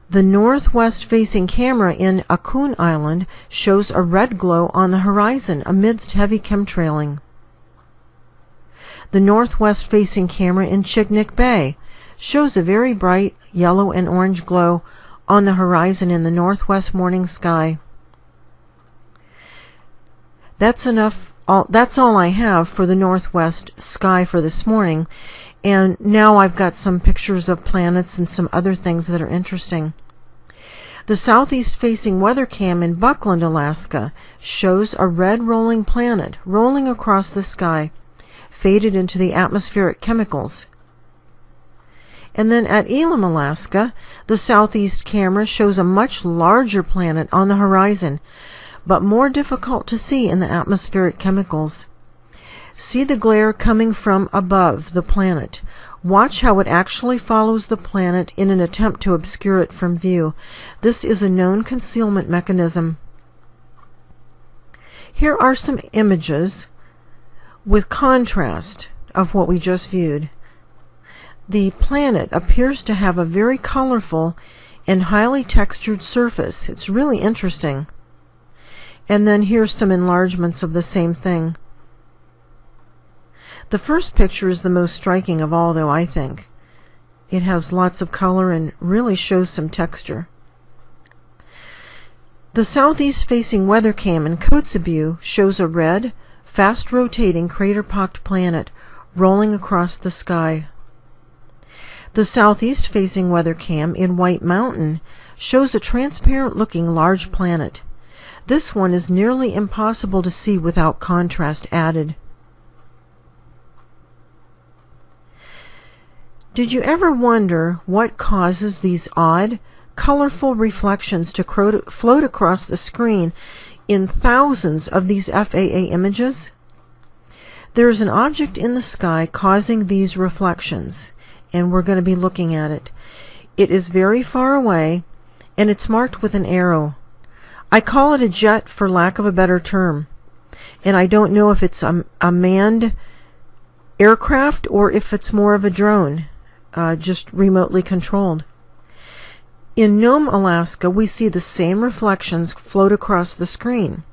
The northwest-facing camera in Akun Island shows a red glow on the horizon amidst heavy chemtrailing. The northwest-facing camera in Chignik Bay shows a very bright yellow and orange glow on the horizon in the northwest morning sky. That's all I have for the northwest sky for this morning, and now I've got some pictures of planets and some other things that are interesting. The southeast-facing weather cam in Buckland, Alaska shows a red rolling planet rolling across the sky, faded into the atmospheric chemicals. And then at Elam, Alaska, the southeast camera shows a much larger planet on the horizon, but more difficult to see in the atmospheric chemicals. See the glare coming from above the planet. Watch how it actually follows the planet in an attempt to obscure it from view. This is a known concealment mechanism. Here are some images with contrast of what we just viewed. The planet appears to have a very colorful and highly textured surface. It's really interesting. And then here's some enlargements of the same thing. The first picture is the most striking of all, though, I think. It has lots of color and really shows some texture. The southeast-facing weather cam in Kotzebue shows a red, fast-rotating crater-pocked planet rolling across the sky. The southeast-facing weather cam in White Mountain shows a transparent-looking large planet. This one is nearly impossible to see without contrast added. Did you ever wonder what causes these odd, colorful reflections to float across the screen in thousands of these FAA images? There is an object in the sky causing these reflections, and we're going to be looking at it. It is very far away, and it's marked with an arrow. I call it a jet for lack of a better term, and I don't know if it's a manned aircraft or if it's more of a drone, just remotely controlled. In Nome, Alaska, we see the same reflections float across the screen.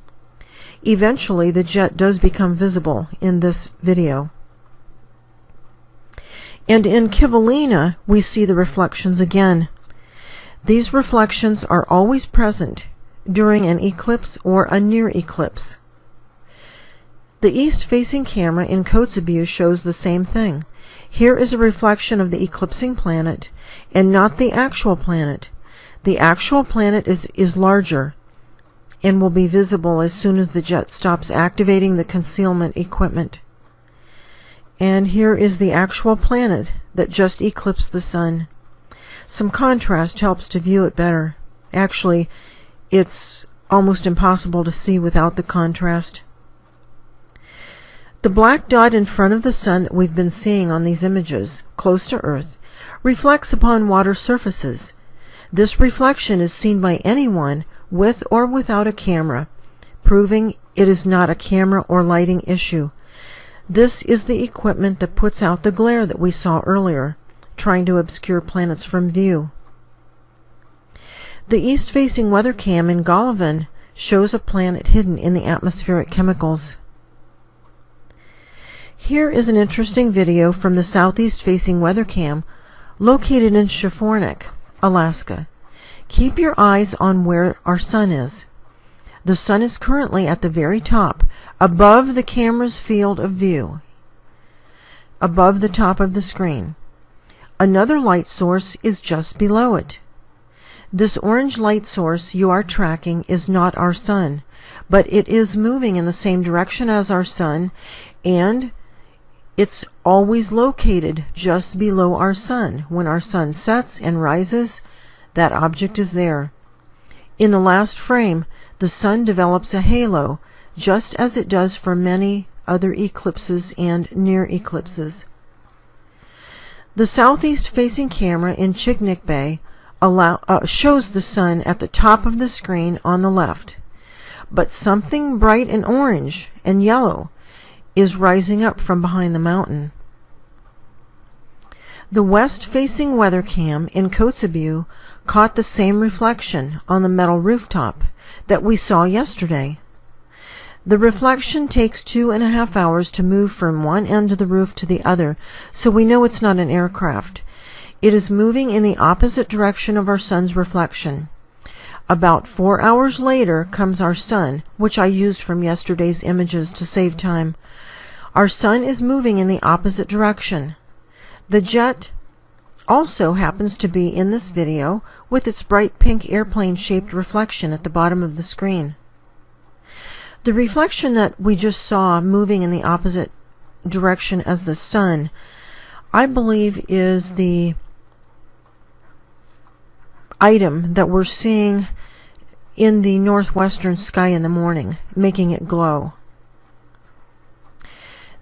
Eventually, the jet does become visible in this video. And in Kivalina, we see the reflections again. These reflections are always present during an eclipse or a near eclipse. The east-facing camera in Kotzebue shows the same thing. Here is a reflection of the eclipsing planet, and not the actual planet. The actual planet is larger and will be visible as soon as the jet stops activating the concealment equipment. And here is the actual planet that just eclipsed the sun. Some contrast helps to view it better. Actually, it's almost impossible to see without the contrast. The black dot in front of the sun that we've been seeing on these images, close to Earth, reflects upon water surfaces. This reflection is seen by anyone with or without a camera, proving it is not a camera or lighting issue. This is the equipment that puts out the glare that we saw earlier, trying to obscure planets from view. The east-facing weather cam in Golovin shows a planet hidden in the atmospheric chemicals. Here is an interesting video from the southeast-facing weather cam located in Shaffornik, Alaska. Keep your eyes on where our sun is. The sun is currently at the very top, above the camera's field of view, above the top of the screen. Another light source is just below it. This orange light source you are tracking is not our sun, but it is moving in the same direction as our sun, and it's always located just below our sun. When our sun sets and rises, that object is there. In the last frame, the sun develops a halo, just as it does for many other eclipses and near eclipses. The southeast-facing camera in Chignik Bay shows the sun at the top of the screen on the left, but something bright and orange and yellow is rising up from behind the mountain. The west-facing weather cam in Kotzebue caught the same reflection on the metal rooftop that we saw yesterday. The reflection takes 2.5 hours to move from one end of the roof to the other, so we know it's not an aircraft. It is moving in the opposite direction of our sun's reflection. About 4 hours later comes our sun, which I used from yesterday's images to save time. Our sun is moving in the opposite direction. The jet also happens to be in this video with its bright pink airplane-shaped reflection at the bottom of the screen. The reflection that we just saw moving in the opposite direction as the sun, I believe, is the item that we're seeing in the northwestern sky in the morning, making it glow.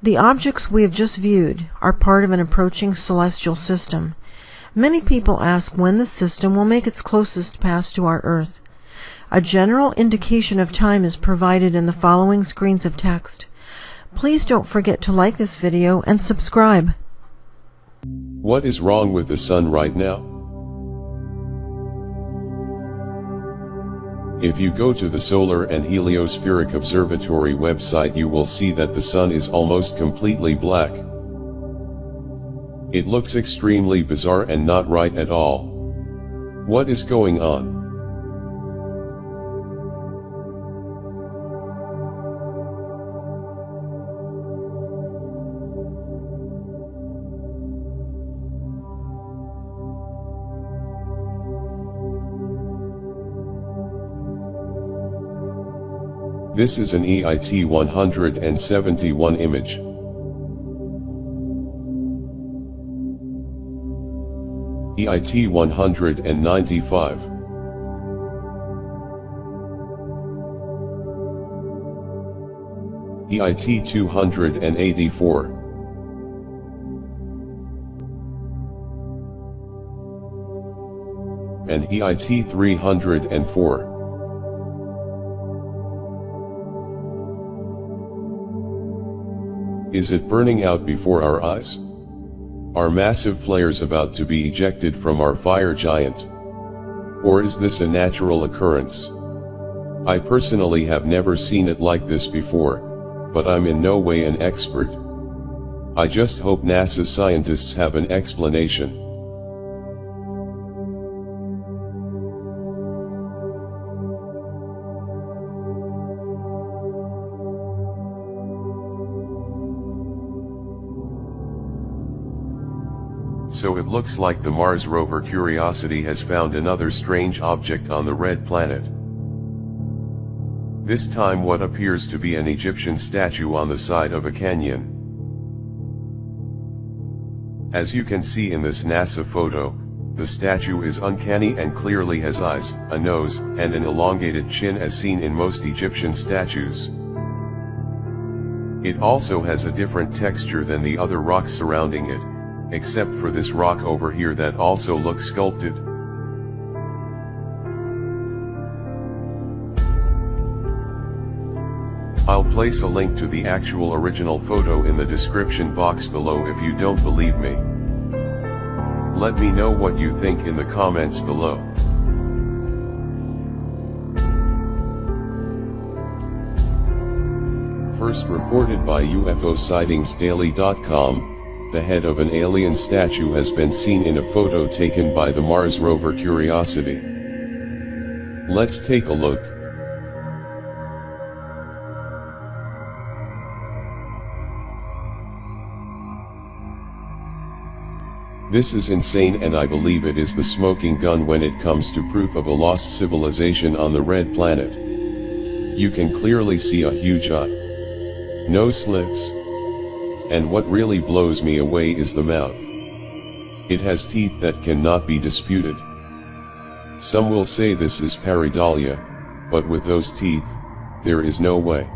The objects we have just viewed are part of an approaching celestial system. Many people ask when the system will make its closest pass to our Earth. A general indication of time is provided in the following screens of text. Please don't forget to like this video and subscribe. What is wrong with the sun right now? If you go to the Solar and Heliospheric Observatory website, you will see that the sun is almost completely black. It looks extremely bizarre and not right at all. What is going on? This is an EIT 171 image. EIT 195. EIT 284. And EIT 304. Is it burning out before our eyes? Are massive flares about to be ejected from our fire giant? Or is this a natural occurrence? I personally have never seen it like this before, but I'm in no way an expert. I just hope NASA scientists have an explanation. So it looks like the Mars rover Curiosity has found another strange object on the red planet. This time what appears to be an Egyptian statue on the side of a canyon. As you can see in this NASA photo, the statue is uncanny and clearly has eyes, a nose, and an elongated chin as seen in most Egyptian statues. It also has a different texture than the other rocks surrounding it, except for this rock over here that also looks sculpted. I'll place a link to the actual original photo in the description box below if you don't believe me. Let me know what you think in the comments below. First reported by UFOSightsDaily.com. The head of an alien statue has been seen in a photo taken by the Mars rover Curiosity. Let's take a look. This is insane, and I believe it is the smoking gun when it comes to proof of a lost civilization on the red planet. You can clearly see a huge eye. No slits. And what really blows me away is the mouth. It has teeth that cannot be disputed. Some will say this is pareidolia, but with those teeth, there is no way.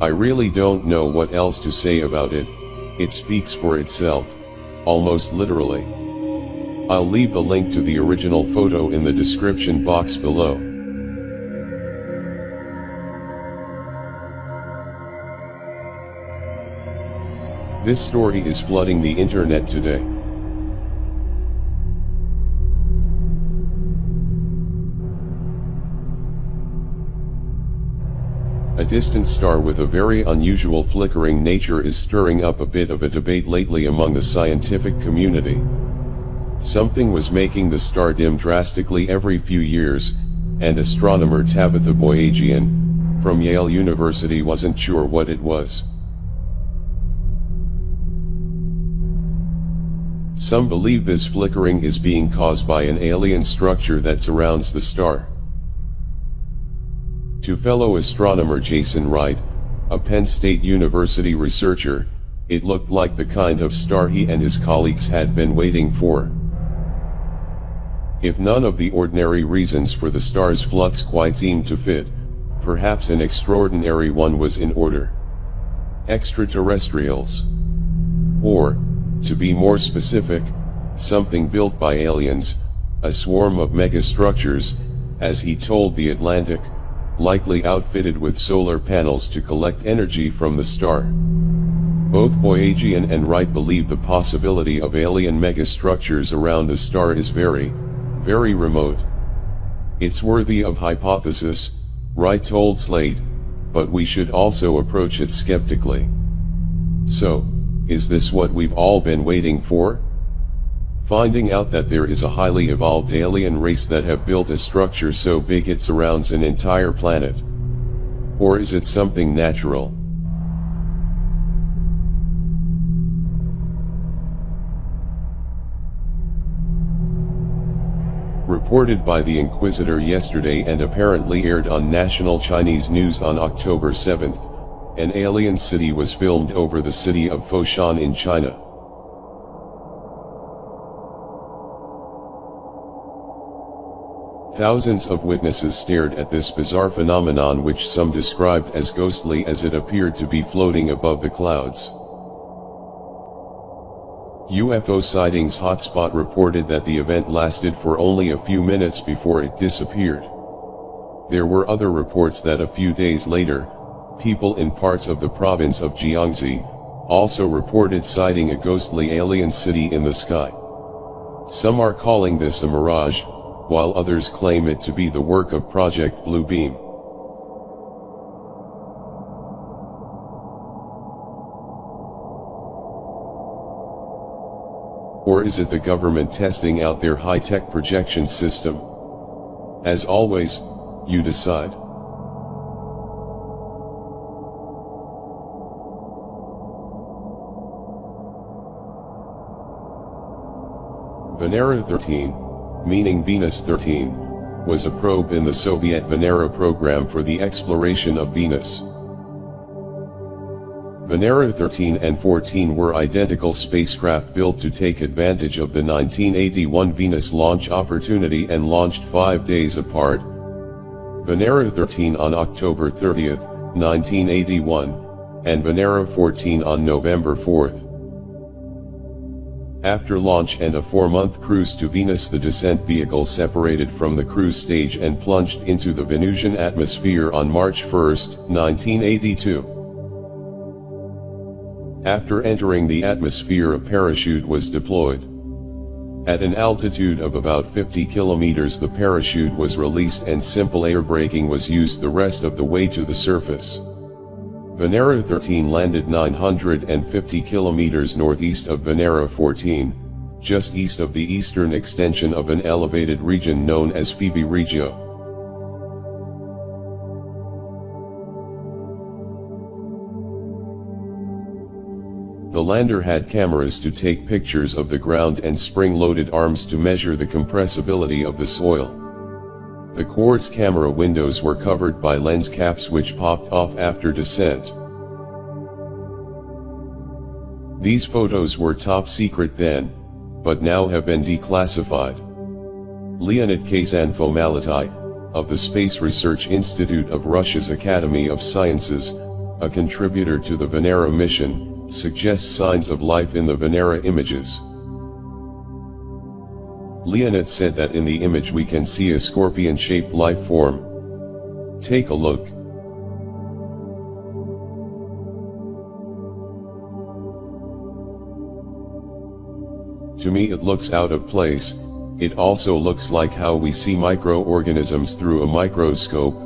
I really don't know what else to say about it. It speaks for itself, almost literally. I'll leave the link to the original photo in the description box below. This story is flooding the internet today. A distant star with a very unusual flickering nature is stirring up a bit of a debate lately among the scientific community. Something was making the star dim drastically every few years, and astronomer Tabitha Boyajian, from Yale University, wasn't sure what it was. Some believe this flickering is being caused by an alien structure that surrounds the star. To fellow astronomer Jason Wright, a Penn State University researcher, it looked like the kind of star he and his colleagues had been waiting for. If none of the ordinary reasons for the star's flux quite seemed to fit, perhaps an extraordinary one was in order. Extraterrestrials. Or, to be more specific, something built by aliens, a swarm of megastructures, as he told The Atlantic, likely outfitted with solar panels to collect energy from the star. Both Boyajian and Wright believe the possibility of alien megastructures around the star is very, very remote. It's worthy of hypothesis, Wright told Slate, but we should also approach it skeptically. So, is this what we've all been waiting for? Finding out that there is a highly evolved alien race that have built a structure so big it surrounds an entire planet? Or is it something natural? Reported by the Inquisitor yesterday and apparently aired on national Chinese news on October 7th, an alien city was filmed over the city of Foshan in China. Thousands of witnesses stared at this bizarre phenomenon, which some described as ghostly, as it appeared to be floating above the clouds. UFO sightings hotspot reported that the event lasted for only a few minutes before it disappeared. There were other reports that a few days later, people in parts of the province of Jiangxi also reported sighting a ghostly alien city in the sky. Some are calling this a mirage, while others claim it to be the work of Project Blue Beam. Or is it the government testing out their high-tech projection system? As always, you decide. Venera 13, meaning Venus 13, was a probe in the Soviet Venera program for the exploration of Venus. Venera 13 and 14 were identical spacecraft built to take advantage of the 1981 Venus launch opportunity and launched 5 days apart. Venera 13 on October 30, 1981, and Venera 14 on November 4. After launch and a 4-month cruise to Venus, the descent vehicle separated from the cruise stage and plunged into the Venusian atmosphere on March 1, 1982. After entering the atmosphere, a parachute was deployed. At an altitude of about 50 kilometers, the parachute was released and simple air braking was used the rest of the way to the surface. Venera 13 landed 950 kilometers northeast of Venera 14, just east of the eastern extension of an elevated region known as Phoebe Regio. The lander had cameras to take pictures of the ground and spring-loaded arms to measure the compressibility of the soil. The quartz camera windows were covered by lens caps which popped off after descent. These photos were top secret then, but now have been declassified. Leonid Kazanfomalatai, of the Space Research Institute of Russia's Academy of Sciences, a contributor to the Venera mission, suggests signs of life in the Venera images. Leonid said that in the image we can see a scorpion-shaped life form. Take a look. To me it looks out of place. It also looks like how we see microorganisms through a microscope.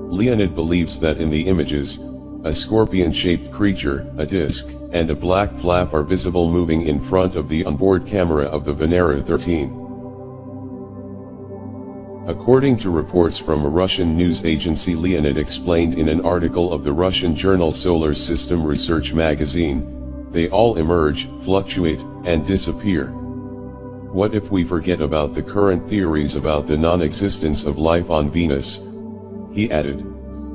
Leonid believes that in the images, a scorpion-shaped creature, a disc, and a black flap are visible moving in front of the onboard camera of the Venera 13. According to reports from a Russian news agency, Leonid explained in an article of the Russian journal Solar System Research magazine, they all emerge, fluctuate, and disappear. What if we forget about the current theories about the non-existence of life on Venus? He added,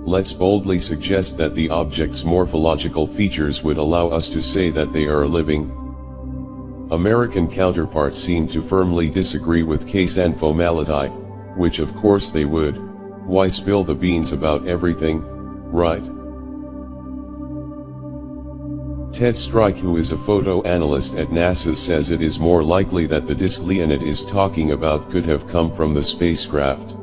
let's boldly suggest that the object's morphological features would allow us to say that they are living. American counterparts seem to firmly disagree with Kazanfomalatai, which of course they would. Why spill the beans about everything, right? Ted Strike, who is a photo analyst at NASA, says it is more likely that the disk Leonid is talking about could have come from the spacecraft.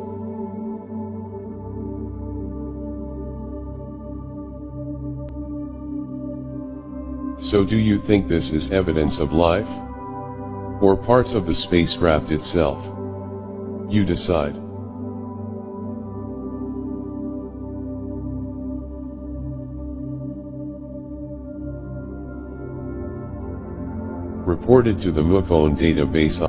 So do you think this is evidence of life? Or parts of the spacecraft itself? You decide. Reported to the MUFON database,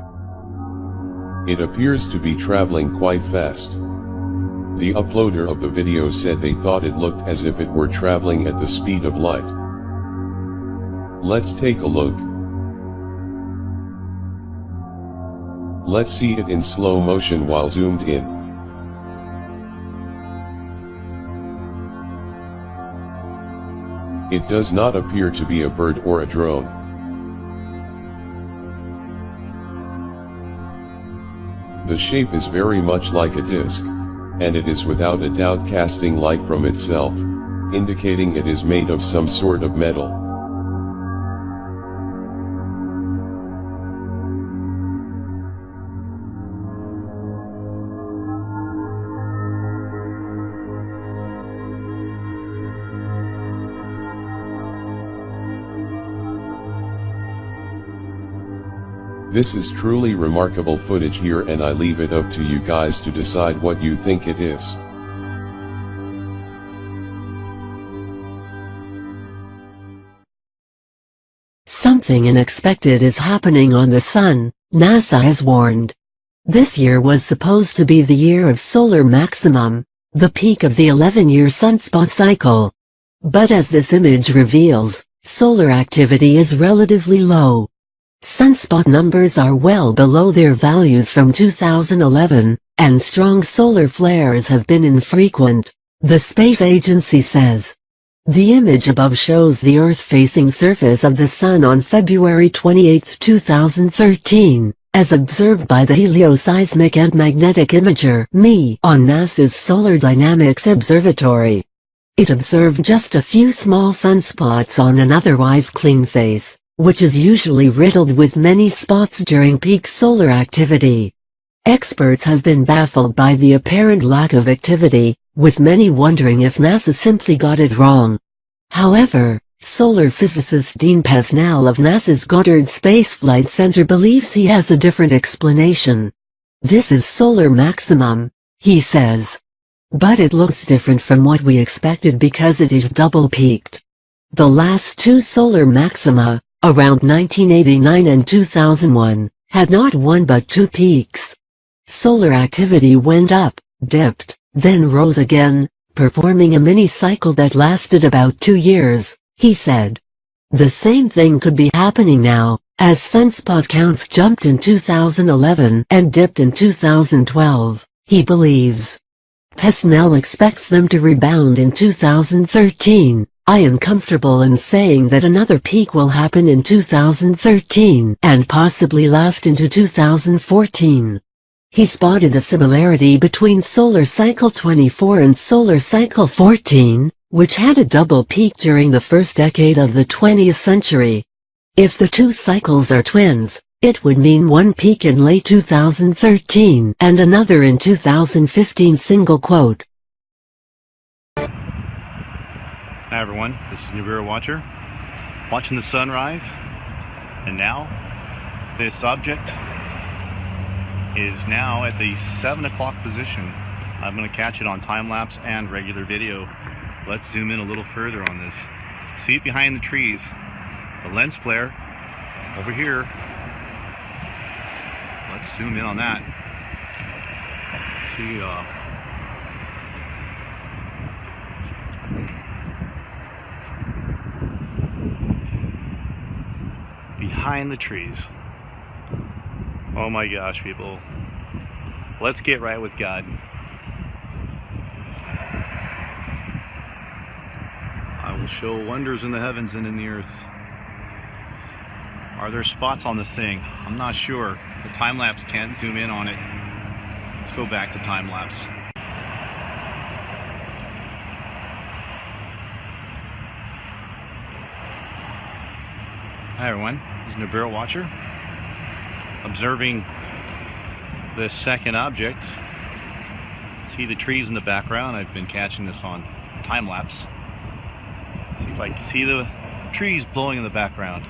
it appears to be traveling quite fast. The uploader of the video said they thought it looked as if it were traveling at the speed of light. Let's take a look. Let's see it in slow motion while zoomed in. It does not appear to be a bird or a drone. The shape is very much like a disk, and it is without a doubt casting light from itself, indicating it is made of some sort of metal. This is truly remarkable footage here, and I leave it up to you guys to decide what you think it is. Something unexpected is happening on the Sun, NASA has warned. This year was supposed to be the year of solar maximum, the peak of the 11-year sunspot cycle. But as this image reveals, solar activity is relatively low. Sunspot numbers are well below their values from 2011, and strong solar flares have been infrequent, the space agency says. The image above shows the Earth-facing surface of the Sun on February 28, 2013, as observed by the Helioseismic and Magnetic Imager (ME) on NASA's Solar Dynamics Observatory. It observed just a few small sunspots on an otherwise clean face, which is usually riddled with many spots during peak solar activity. Experts have been baffled by the apparent lack of activity, with many wondering if NASA simply got it wrong. However, solar physicist Dean Pesnell of NASA's Goddard Space Flight Center believes he has a different explanation. This is solar maximum, he says. But it looks different from what we expected because it is double-peaked. The last two solar maxima, around 1989 and 2001, had not one but two peaks. Solar activity went up, dipped, then rose again, performing a mini-cycle that lasted about 2 years, he said. The same thing could be happening now, as sunspot counts jumped in 2011 and dipped in 2012, he believes. Pesnell expects them to rebound in 2013. I am comfortable in saying that another peak will happen in 2013 and possibly last into 2014. He spotted a similarity between solar cycle 24 and solar cycle 14, which had a double peak during the first decade of the 20th century. If the two cycles are twins, it would mean one peak in late 2013 and another in 2015. Single quote. Hi everyone, this is Nibiru Watcher, watching the sunrise, and now this object is now at the 7 o'clock position. I'm going to catch it on time-lapse and regular video. Let's zoom in a little further on this. See it behind the trees, the lens flare over here. Let's zoom in on that. See, behind the trees. Oh my gosh, people. Let's get right with God. I will show wonders in the heavens and in the earth. Are there spots on this thing? I'm not sure. The time-lapse can't zoom in on it. Let's go back to time-lapse. Hi everyone, this is Nibiru Watcher, observing this second object. See the trees in the background. I've been catching this on time-lapse. See if I can see the trees blowing in the background.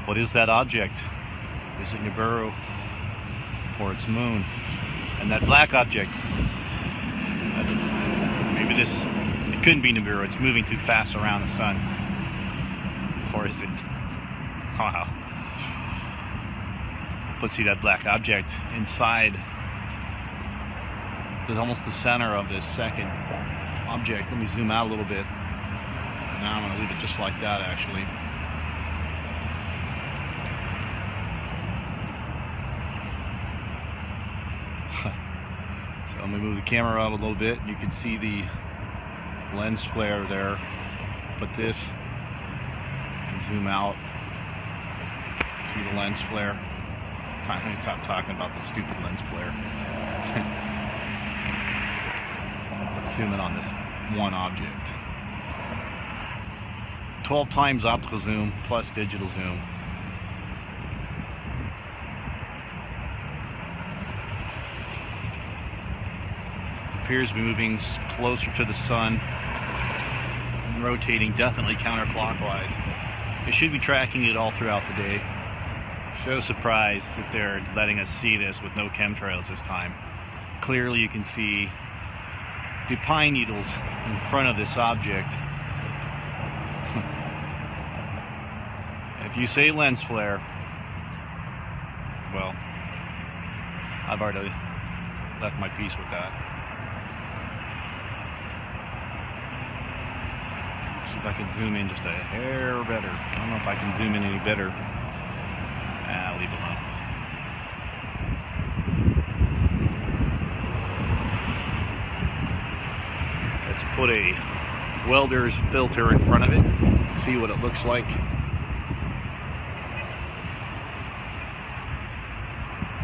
What is that object? Is it Nibiru or its moon? And that black object, maybe this, it couldn't be Nibiru, it's moving too fast around the sun. Or is it? Wow. Let's see that black object inside. There's almost the center of this second object. Let me zoom out a little bit. Now I'm going to leave it just like that, actually. So let me move the camera out a little bit. You can see the lens flare there. Put this and zoom out. See the lens flare. Let me stop talking about the stupid lens flare. Let's zoom in on this one object. 12 times optical zoom plus digital zoom. Appears to be moving closer to the sun and rotating definitely counterclockwise. It should be tracking it all throughout the day. So surprised that they're letting us see this with no chemtrails this time. Clearly you can see the pine needles in front of this object. If you say lens flare, well, I've already left my piece with that. See if I can zoom in just a hair better. I don't know if I can zoom in any better. I'll leave it alone. Let's put a welder's filter in front of it and see what it looks like.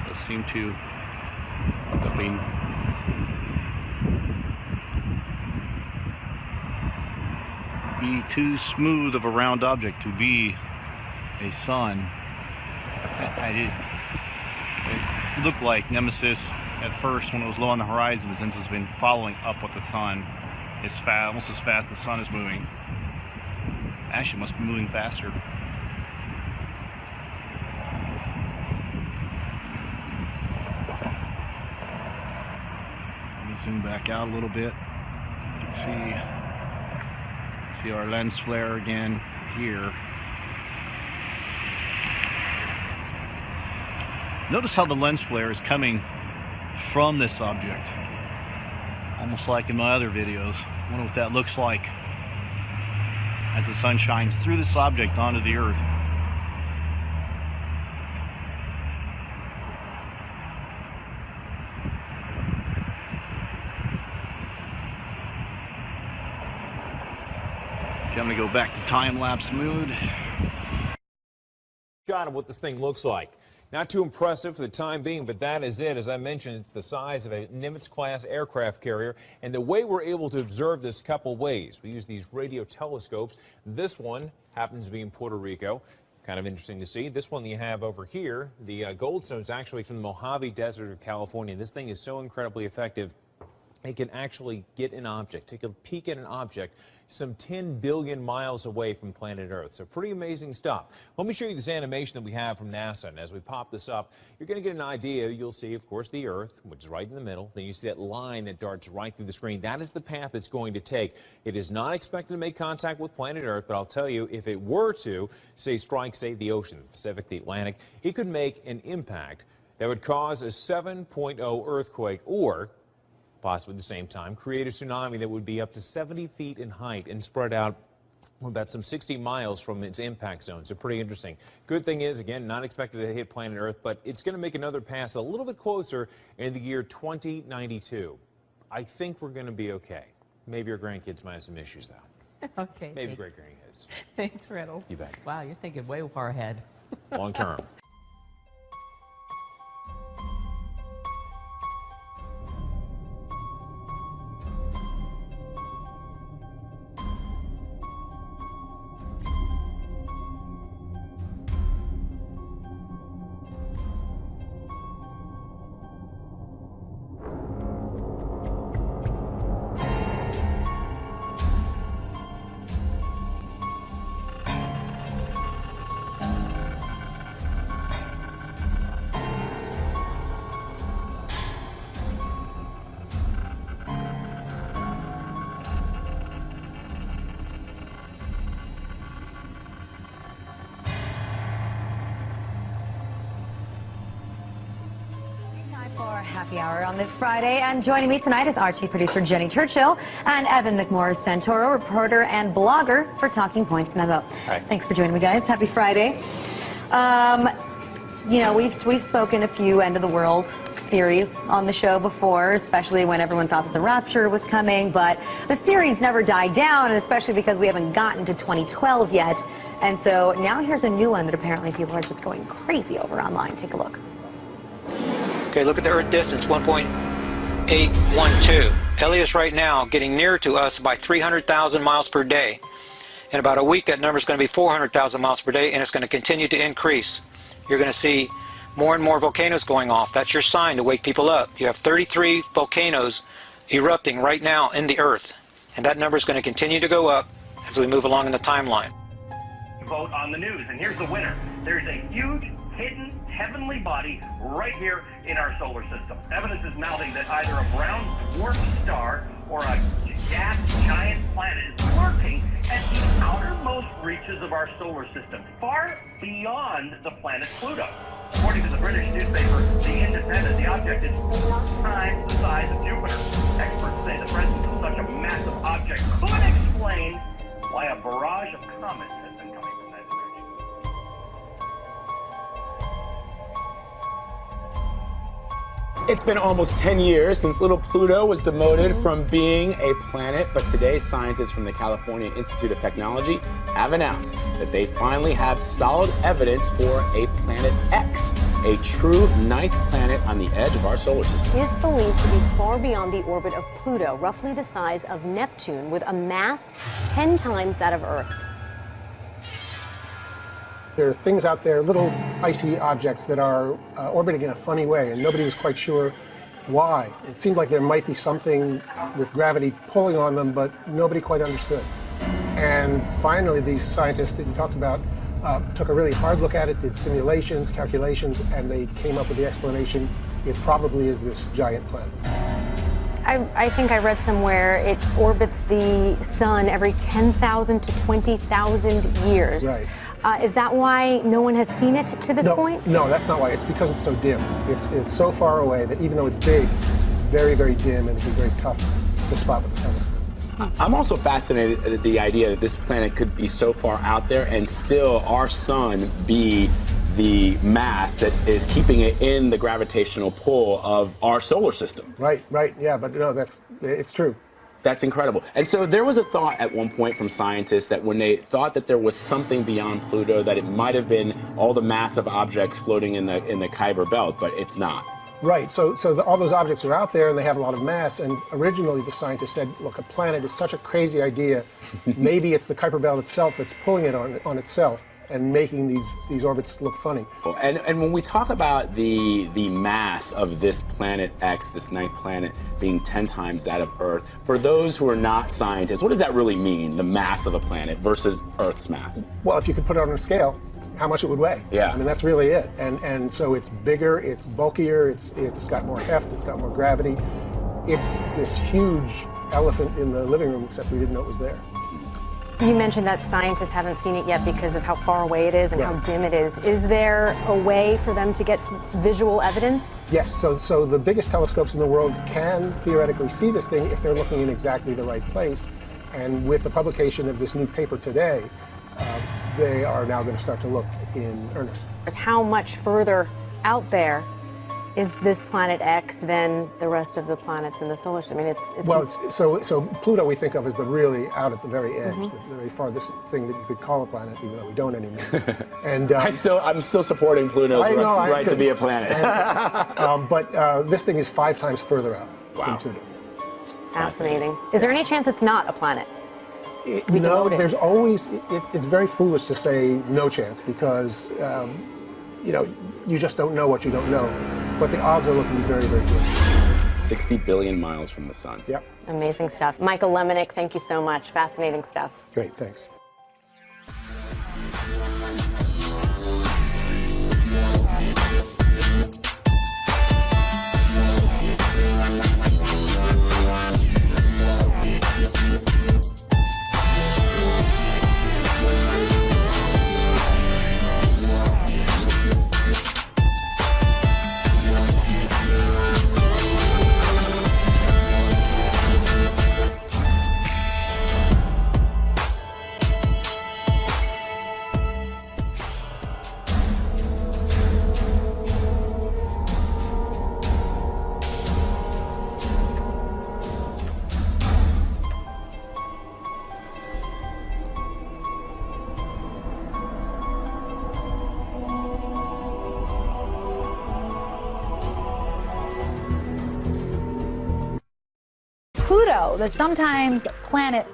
Does seem to be too smooth of a round object to be a sun. It looked like Nemesis at first when it was low on the horizon, since it's been following up with the sun. It's almost as fast as the sun is moving. Actually, it must be moving faster. Let me zoom back out a little bit. You can see our lens flare again here. Notice how the lens flare is coming from this object, almost like in my other videos. I wonder what that looks like as the sun shines through this object onto the Earth. Okay, I'm going to go back to time-lapse mode. Shot of what this thing looks like. Not too impressive for the time being, but that is it. As I mentioned, it's the size of a Nimitz-class aircraft carrier, and the way we're able to observe this couple ways. We use these radio telescopes. This one happens to be in Puerto Rico. Kind of interesting to see. This one you have over here, the Goldstone, is actually from the Mojave Desert of California. This thing is so incredibly effective. It can actually get an object, take a peek at an object some 10 billion miles away from planet Earth. So pretty amazing stuff. Let me show you this animation that we have from NASA. And as we pop this up, you're going to get an idea. You'll see, of course, the Earth, which is right in the middle. Then you see that line that darts right through the screen. That is the path it's going to take. It is not expected to make contact with planet Earth, but I'll tell you, if it were to, strike, the ocean, the Pacific, the Atlantic, it could make an impact that would cause a 7.0 earthquake, or possibly at the same time create a tsunami that would be up to 70 feet in height and spread out about some 60 miles from its impact zone. So pretty interesting. Good thing is, again, not expected to hit planet Earth, but it's going to make another pass a little bit closer in the year 2092. I think we're going to be okay. Maybe your grandkids might have some issues, though. Okay. Maybe great-grandkids. Thanks, Reynolds. You bet. Wow, you're thinking way far ahead. Long term. Happy Hour on this Friday, and joining me tonight is our chief producer Jenny Churchill and Evan McMorris-Santoro, reporter and blogger for Talking Points Memo. Hi. Thanks for joining me, guys. Happy Friday. You know, we've spoken a few end of the world theories on the show before, especially when everyone thought that the rapture was coming, but the theories never died down, and especially because we haven't gotten to 2012 yet. And so now here's a new one that apparently people are just going crazy over online. Take a look. Okay, look at the Earth distance, 1.812. Helios right now getting nearer to us by 300,000 miles per day. In about a week, that number is going to be 400,000 miles per day, and it's going to continue to increase. You're going to see more and more volcanoes going off. That's your sign to wake people up. You have 33 volcanoes erupting right now in the Earth, and that number is going to continue to go up as we move along in the timeline. Vote on the news, and here's the winner. There's a huge hidden heavenly body right here in our solar system. Evidence is mounting that either a brown dwarf star or a gas giant planet is lurking at the outermost reaches of our solar system, far beyond the planet Pluto. According to the British newspaper, The Independent, the object is 4 times the size of Jupiter. Experts say the presence of such a massive object could explain why a barrage of comets has been coming from that direction. It's been almost 10 years since little Pluto was demoted from being a planet, but today scientists from the California Institute of Technology have announced that they finally have solid evidence for a planet X, a true 9th planet on the edge of our solar system. It is believed to be far beyond the orbit of Pluto, roughly the size of Neptune, with a mass 10 times that of Earth. There are things out there, little icy objects that are orbiting in a funny way, and nobody was quite sure why. It seemed like there might be something with gravity pulling on them, but nobody quite understood. And finally, these scientists that you talked about took a really hard look at it, did simulations, calculations, and they came up with the explanation. It probably is this giant planet. I think I read somewhere it orbits the sun every 10,000 to 20,000 years. Right. Is that why no one has seen it to this point? No, that's not why. It's because it's so dim. It's so far away that even though it's big, it's very, very dim, and it'd be very tough to spot with a telescope. I'm also fascinated at the idea that this planet could be so far out there and still our sun be the mass that is keeping it in the gravitational pull of our solar system. Right, yeah, but no, it's true. That's incredible. And so there was a thought at one point from scientists that when they thought that there was something beyond Pluto, that it might have been all the massive objects floating in the Kuiper Belt, but it's not. Right, so all those objects are out there and they have a lot of mass, and originally the scientists said, look, a planet is such a crazy idea, maybe it's the Kuiper Belt itself that's pulling it on itself and making these orbits look funny. And when we talk about the mass of this planet X, this 9th planet, being 10 times that of Earth, for those who are not scientists, what does that really mean, the mass of a planet versus Earth's mass? Well, if you could put it on a scale, how much it would weigh. Yeah. I mean, that's really it. And so it's bigger, it's bulkier, it's got more heft, it's got more gravity. It's this huge elephant in the living room, except we didn't know it was there. You mentioned that scientists haven't seen it yet because of how far away it is and how dim it is. Is there a way for them to get visual evidence? Yes, so the biggest telescopes in the world can theoretically see this thing if they're looking in exactly the right place. And with the publication of this new paper today, they are now going to start to look in earnest. How much further out there is this planet X than the rest of the planets in the solar system? I mean, so Pluto we think of as the really out at the very edge, the very farthest thing that you could call a planet, even though we don't anymore. And I'm still supporting Pluto's right to be a planet. But this thing is 5 times further out than Pluto. Fascinating. Is there any chance it's not a planet? No, there's always. It's very foolish to say no chance because you just don't know what you don't know. But the odds are looking very, very good. 60 billion miles from the sun. Yep. Amazing stuff. Michael Lemonick, thank you so much. Fascinating stuff. Great, thanks. Pluto, the sometimes planet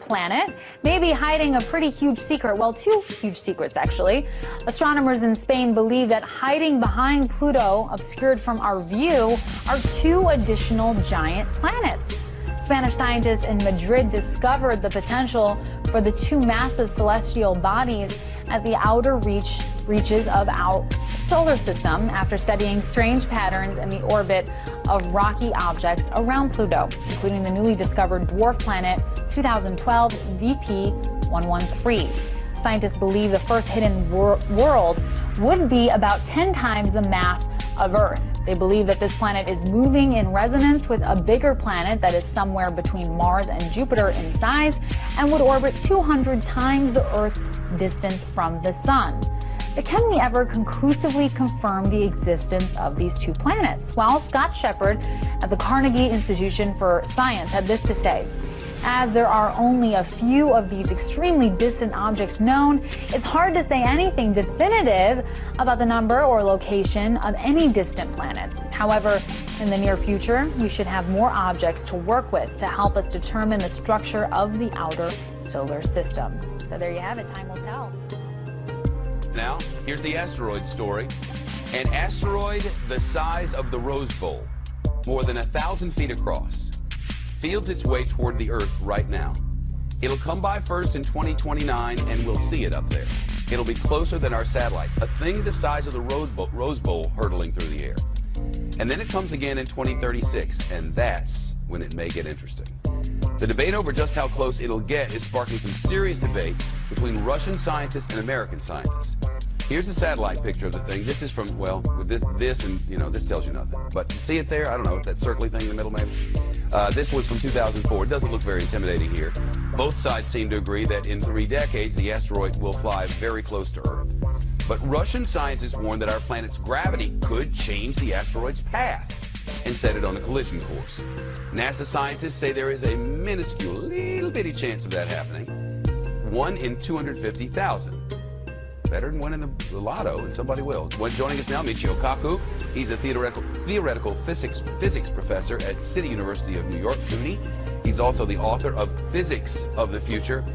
may be hiding a pretty huge secret. Well, two huge secrets, actually. Astronomers in Spain believe that hiding behind Pluto, obscured from our view, are two additional giant planets. Spanish scientists in Madrid discovered the potential for the two massive celestial bodies at the outer reaches of our solar system after studying strange patterns in the orbit of rocky objects around Pluto, including the newly discovered dwarf planet 2012 VP113. Scientists believe the first hidden world would be about 10 times the mass of Earth. They believe that this planet is moving in resonance with a bigger planet that is somewhere between Mars and Jupiter in size and would orbit 200 times Earth's distance from the Sun. But can we ever conclusively confirm the existence of these two planets? Well, Scott Shepard at the Carnegie Institution for Science had this to say. As there are only a few of these extremely distant objects known, it's hard to say anything definitive about the number or location of any distant planets. However, in the near future, we should have more objects to work with to help us determine the structure of the outer solar system. So there you have it, time will tell. Now, here's the asteroid story. An asteroid the size of the Rose Bowl, more than 1,000 feet across, fields its way toward the Earth right now. It'll come by first in 2029, and we'll see it up there. It'll be closer than our satellites, a thing the size of the Rose Bowl hurtling through the air. And then it comes again in 2036, and that's when it may get interesting. The debate over just how close it'll get is sparking some serious debate between Russian scientists and American scientists. Here's a satellite picture of the thing. This is from, well, with this and, you know, this tells you nothing. But you see it there? I don't know, that circly thing in the middle maybe? This was from 2004. It doesn't look very intimidating here. Both sides seem to agree that in 3 decades, the asteroid will fly very close to Earth. But Russian scientists warn that our planet's gravity could change the asteroid's path and set it on a collision course. NASA scientists say there is a minuscule, little bitty chance of that happening. 1 in 250,000. Better than winning the lotto, and somebody will. Joining us now, Michio Kaku. He's a theoretical physics professor at City University of New York, CUNY. He's also the author of Physics of the Future,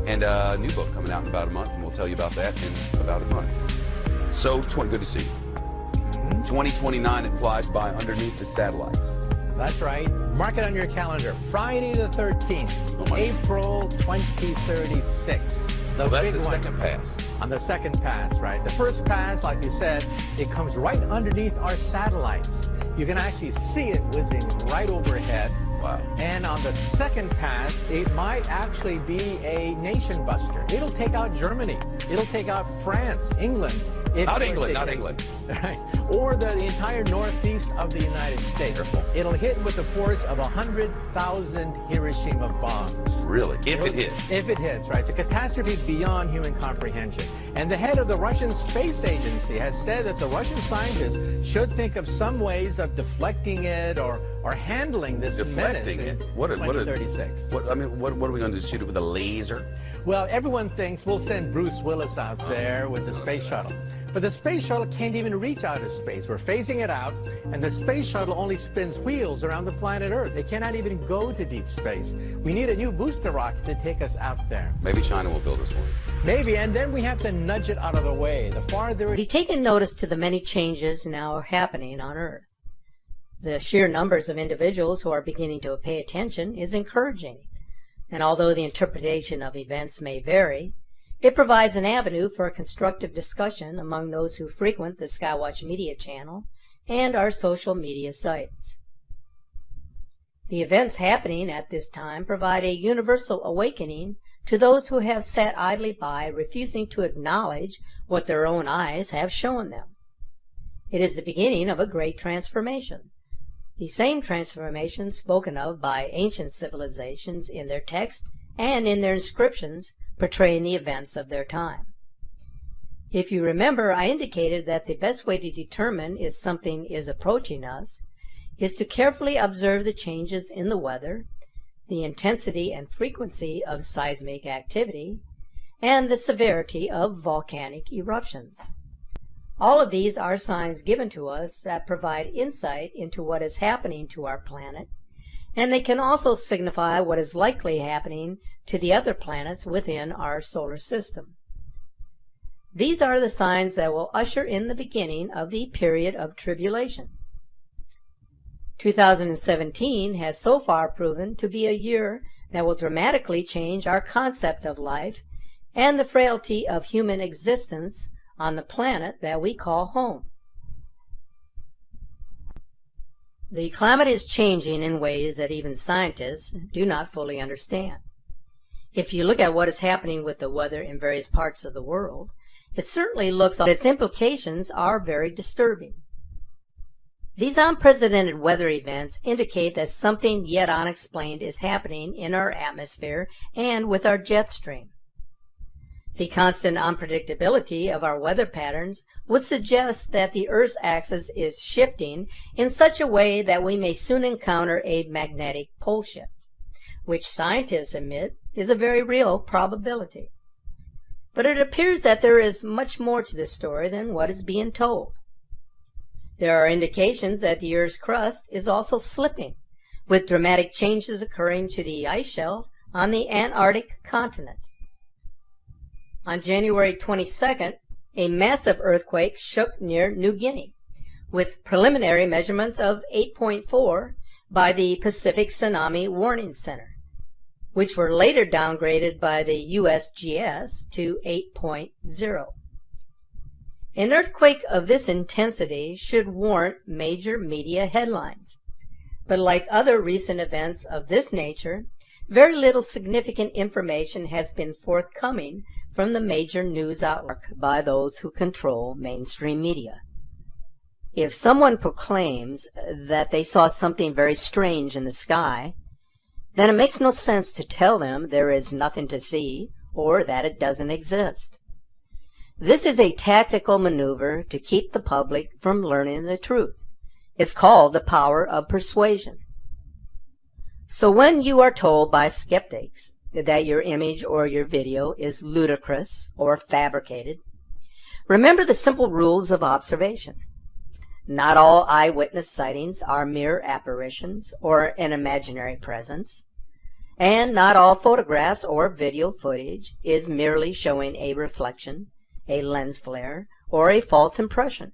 and a new book coming out in about a month, and we'll tell you about that in about a month. So, good to see you. 2029, it flies by underneath the satellites. That's right. Mark it on your calendar. Friday the 13th, April 2036. Well, that's the second pass. On the second pass, right? The first pass, like you said, it comes right underneath our satellites. You can actually see it whizzing right overhead. Wow. And on the second pass, it might actually be a nation buster. It'll take out Germany. It'll take out France, England. Not England. Right. Or the entire northeast of the United States. It'll hit with the force of 100,000 Hiroshima bombs. Really? If it hits. If it hits, right. It's a catastrophe beyond human comprehension. And the head of the Russian Space Agency has said that the Russian scientists should think of some ways of deflecting it or handling this menace in 2036. What are we going to do? Shoot it with a laser? Well, everyone thinks we'll send Bruce Willis out there with the space shuttle. But the space shuttle can't even reach outer space. We're phasing it out, and the space shuttle only spins wheels around the planet Earth. It cannot even go to deep space. We need a new booster rocket to take us out there. Maybe China will build us one. Maybe, and then we have to nudge it out of the way. The farther Be taken notice to the many changes now happening on Earth. The sheer numbers of individuals who are beginning to pay attention is encouraging. And although the interpretation of events may vary, it provides an avenue for a constructive discussion among those who frequent the Skywatch Media channel and our social media sites. The events happening at this time provide a universal awakening to those who have sat idly by, refusing to acknowledge what their own eyes have shown them. It is the beginning of a great transformation. The same transformation spoken of by ancient civilizations in their texts and in their inscriptions portraying the events of their time. If you remember, I indicated that the best way to determine if something is approaching us is to carefully observe the changes in the weather, the intensity and frequency of seismic activity, and the severity of volcanic eruptions. All of these are signs given to us that provide insight into what is happening to our planet and they can also signify what is likely happening to the other planets within our solar system. These are the signs that will usher in the beginning of the period of tribulation. 2017 has so far proven to be a year that will dramatically change our concept of life and the frailty of human existence on the planet that we call home. The climate is changing in ways that even scientists do not fully understand. If you look at what is happening with the weather in various parts of the world, it certainly looks like its implications are very disturbing. These unprecedented weather events indicate that something yet unexplained is happening in our atmosphere and with our jet stream. The constant unpredictability of our weather patterns would suggest that the Earth's axis is shifting in such a way that we may soon encounter a magnetic pole shift, which scientists admit is a very real probability. But it appears that there is much more to this story than what is being told. There are indications that the Earth's crust is also slipping, with dramatic changes occurring to the ice shelf on the Antarctic continent. On January 22nd, a massive earthquake shook near New Guinea, with preliminary measurements of 8.4 by the Pacific Tsunami Warning Center, which were later downgraded by the USGS to 8.0. An earthquake of this intensity should warrant major media headlines, but like other recent events of this nature, very little significant information has been forthcoming from the major news outlets by those who control mainstream media. If someone proclaims that they saw something very strange in the sky, then it makes no sense to tell them there is nothing to see or that it doesn't exist. This is a tactical maneuver to keep the public from learning the truth. It's called the power of persuasion. So when you are told by skeptics that your image or your video is ludicrous or fabricated, remember the simple rules of observation. Not all eyewitness sightings are mere apparitions or an imaginary presence, and not all photographs or video footage is merely showing a reflection, a lens flare, or a false impression.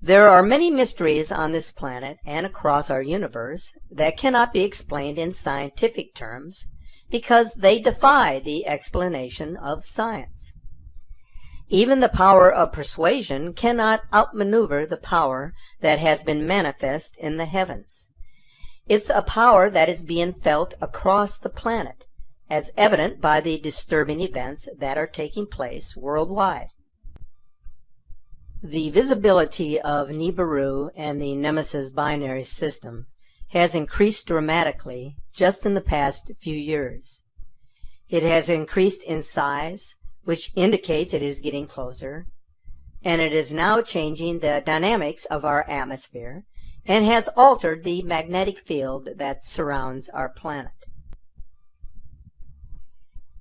There are many mysteries on this planet and across our universe that cannot be explained in scientific terms because they defy the explanation of science. Even the power of persuasion cannot outmaneuver the power that has been manifest in the heavens. It's a power that is being felt across the planet, as evident by the disturbing events that are taking place worldwide. The visibility of Nibiru and the Nemesis binary system has increased dramatically just in the past few years. It has increased in size, which indicates it is getting closer, and it is now changing the dynamics of our atmosphere and has altered the magnetic field that surrounds our planet.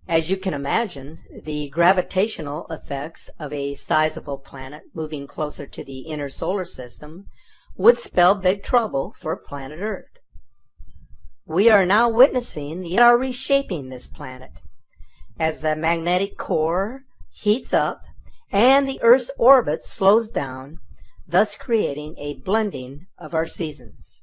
As you can imagine, the gravitational effects of a sizable planet moving closer to the inner solar system would spell big trouble for planet Earth. We are now witnessing that are reshaping this planet as the magnetic core heats up and the Earth's orbit slows down, thus creating a blending of our seasons.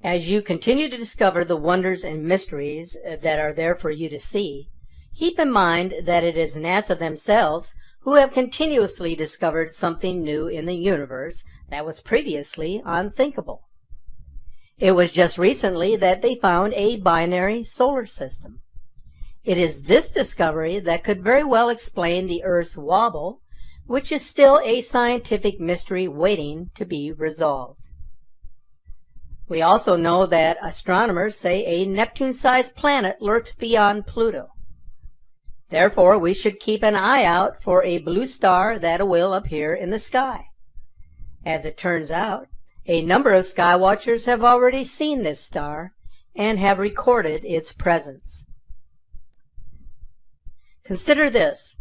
As you continue to discover the wonders and mysteries that are there for you to see, keep in mind that it is NASA themselves who have continuously discovered something new in the universe that was previously unthinkable. It was just recently that they found a binary solar system. It is this discovery that could very well explain the Earth's wobble, which is still a scientific mystery waiting to be resolved. We also know that astronomers say a Neptune-sized planet lurks beyond Pluto. Therefore, we should keep an eye out for a blue star that will appear in the sky. As it turns out, a number of skywatchers have already seen this star and have recorded its presence. Consider this.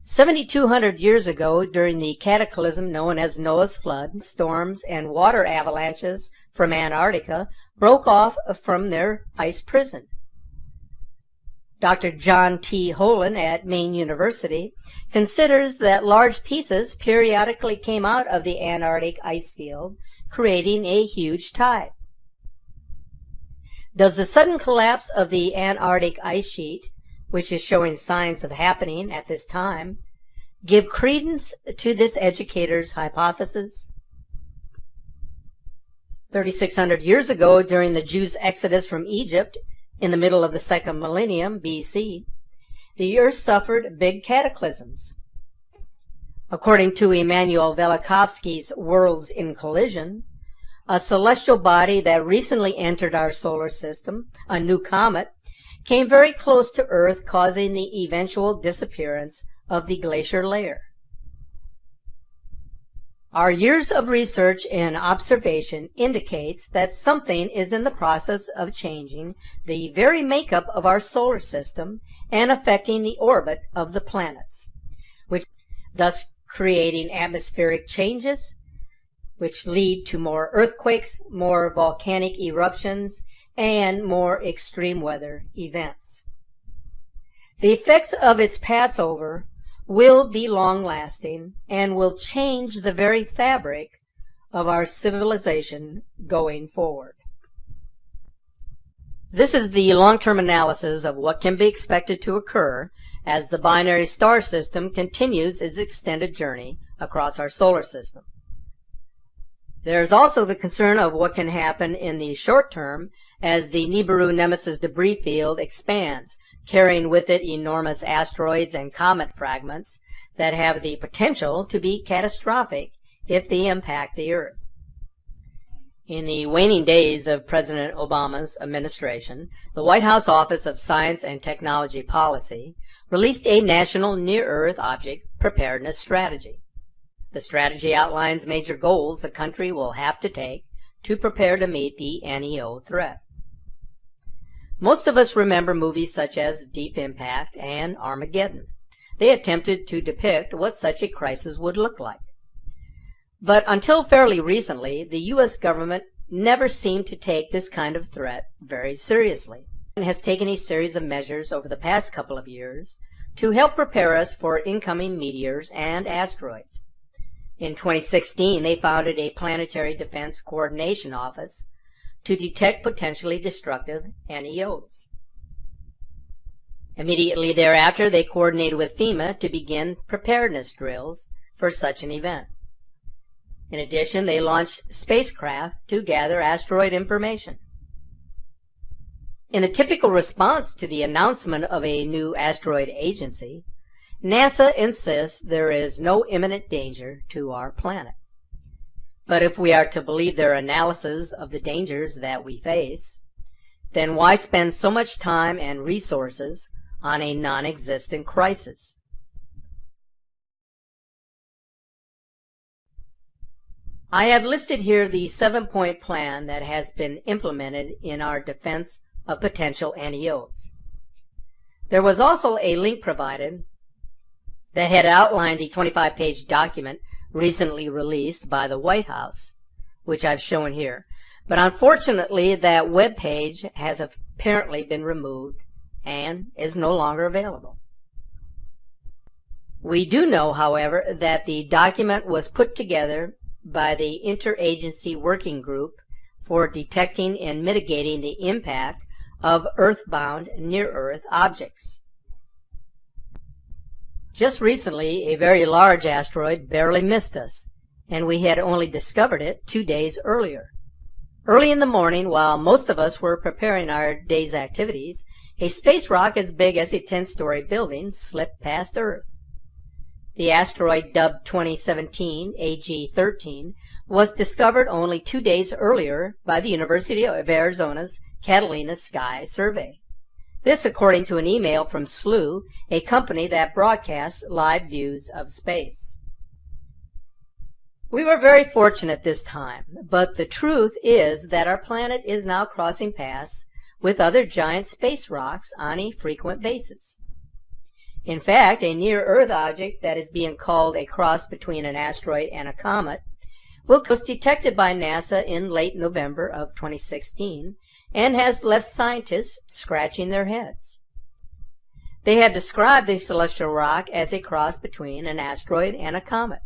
7,200 years ago, during the cataclysm known as Noah's Flood, storms and water avalanches from Antarctica broke off from their ice prison. Dr. John T. Holen at Maine University considers that large pieces periodically came out of the Antarctic ice field, creating a huge tide. Does the sudden collapse of the Antarctic ice sheet, which is showing signs of happening at this time, give credence to this educator's hypothesis? 3,600 years ago, during the Jews' exodus from Egypt in the middle of the second millennium BC, the earth suffered big cataclysms. According to Immanuel Velikovsky's Worlds in Collision, a celestial body that recently entered our solar system, a new comet, came very close to Earth, causing the eventual disappearance of the glacier layer. Our years of research and observation indicates that something is in the process of changing the very makeup of our solar system and affecting the orbit of the planets, which thus creating atmospheric changes, which lead to more earthquakes, more volcanic eruptions, and more extreme weather events. The effects of its passover will be long-lasting and will change the very fabric of our civilization going forward. This is the long-term analysis of what can be expected to occur as the binary star system continues its extended journey across our solar system. There is also the concern of what can happen in the short term as the Nibiru Nemesis debris field expands, carrying with it enormous asteroids and comet fragments that have the potential to be catastrophic if they impact the Earth. In the waning days of President Obama's administration, the White House Office of Science and Technology Policy released a National Near-Earth Object Preparedness Strategy. The strategy outlines major goals the country will have to take to prepare to meet the NEO threat. Most of us remember movies such as Deep Impact and Armageddon. They attempted to depict what such a crisis would look like. But until fairly recently, the U.S. government never seemed to take this kind of threat very seriously and has taken a series of measures over the past couple of years to help prepare us for incoming meteors and asteroids. In 2016, they founded a Planetary Defense Coordination Office to detect potentially destructive NEOs. Immediately thereafter, they coordinated with FEMA to begin preparedness drills for such an event. In addition, they launched spacecraft to gather asteroid information. In the typical response to the announcement of a new asteroid agency, NASA insists there is no imminent danger to our planet. But if we are to believe their analysis of the dangers that we face, then why spend so much time and resources on a non-existent crisis? I have listed here the 7-point plan that has been implemented in our defense of potential NEOs. There was also a link provided that had outlined the 25-page document recently released by the White House, which I've shown here. But unfortunately, that web page has apparently been removed and is no longer available. We do know, however, that the document was put together by the Interagency Working Group for Detecting and Mitigating the Impact of Earthbound Near-Earth Objects. Just recently, a very large asteroid barely missed us, and we had only discovered it 2 days earlier. Early in the morning, while most of us were preparing our day's activities, a space rock as big as a 10-story building slipped past Earth. The asteroid, dubbed 2017 AG-13, was discovered only 2 days earlier by the University of Arizona's Catalina Sky Survey. This according to an email from SLU, a company that broadcasts live views of space. We were very fortunate this time, but the truth is that our planet is now crossing paths with other giant space rocks on a frequent basis. In fact, a near-Earth object that is being called a cross between an asteroid and a comet was detected by NASA in late November of 2016 and has left scientists scratching their heads. They have described the celestial rock as a cross between an asteroid and a comet.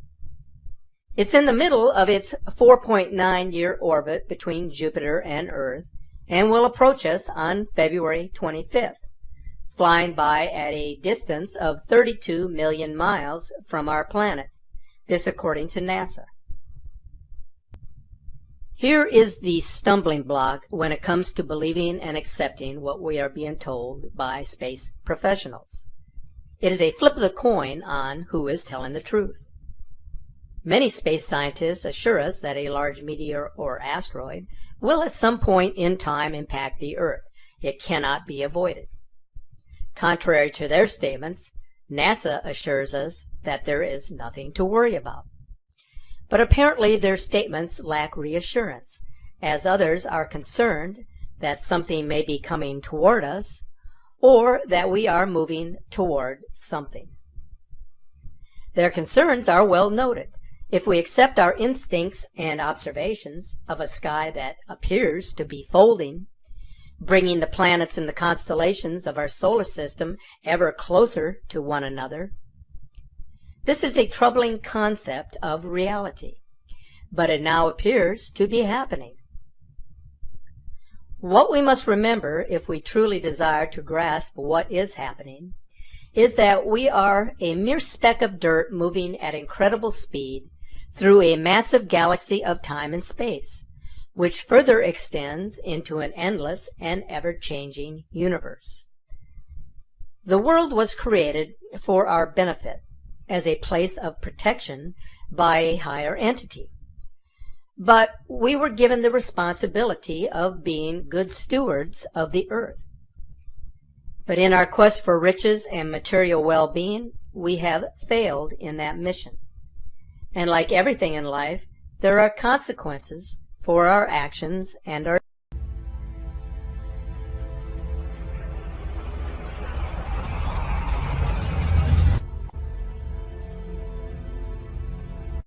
It's in the middle of its 4.9-year orbit between Jupiter and Earth and will approach us on February 25th, flying by at a distance of 32 million miles from our planet, this according to NASA. Here is the stumbling block when it comes to believing and accepting what we are being told by space professionals. It is a flip of the coin on who is telling the truth. Many space scientists assure us that a large meteor or asteroid will at some point in time impact the Earth. It cannot be avoided. Contrary to their statements, NASA assures us that there is nothing to worry about. But apparently their statements lack reassurance, as others are concerned that something may be coming toward us or that we are moving toward something. Their concerns are well noted. If we accept our instincts and observations of a sky that appears to be folding, bringing the planets and the constellations of our solar system ever closer to one another, this is a troubling concept of reality, but it now appears to be happening. What we must remember if we truly desire to grasp what is happening is that we are a mere speck of dirt moving at incredible speed through a massive galaxy of time and space, which further extends into an endless and ever-changing universe. The world was created for our benefit as a place of protection by a higher entity. But we were given the responsibility of being good stewards of the earth. But in our quest for riches and material well-being, we have failed in that mission. And like everything in life, there are consequences for our actions and our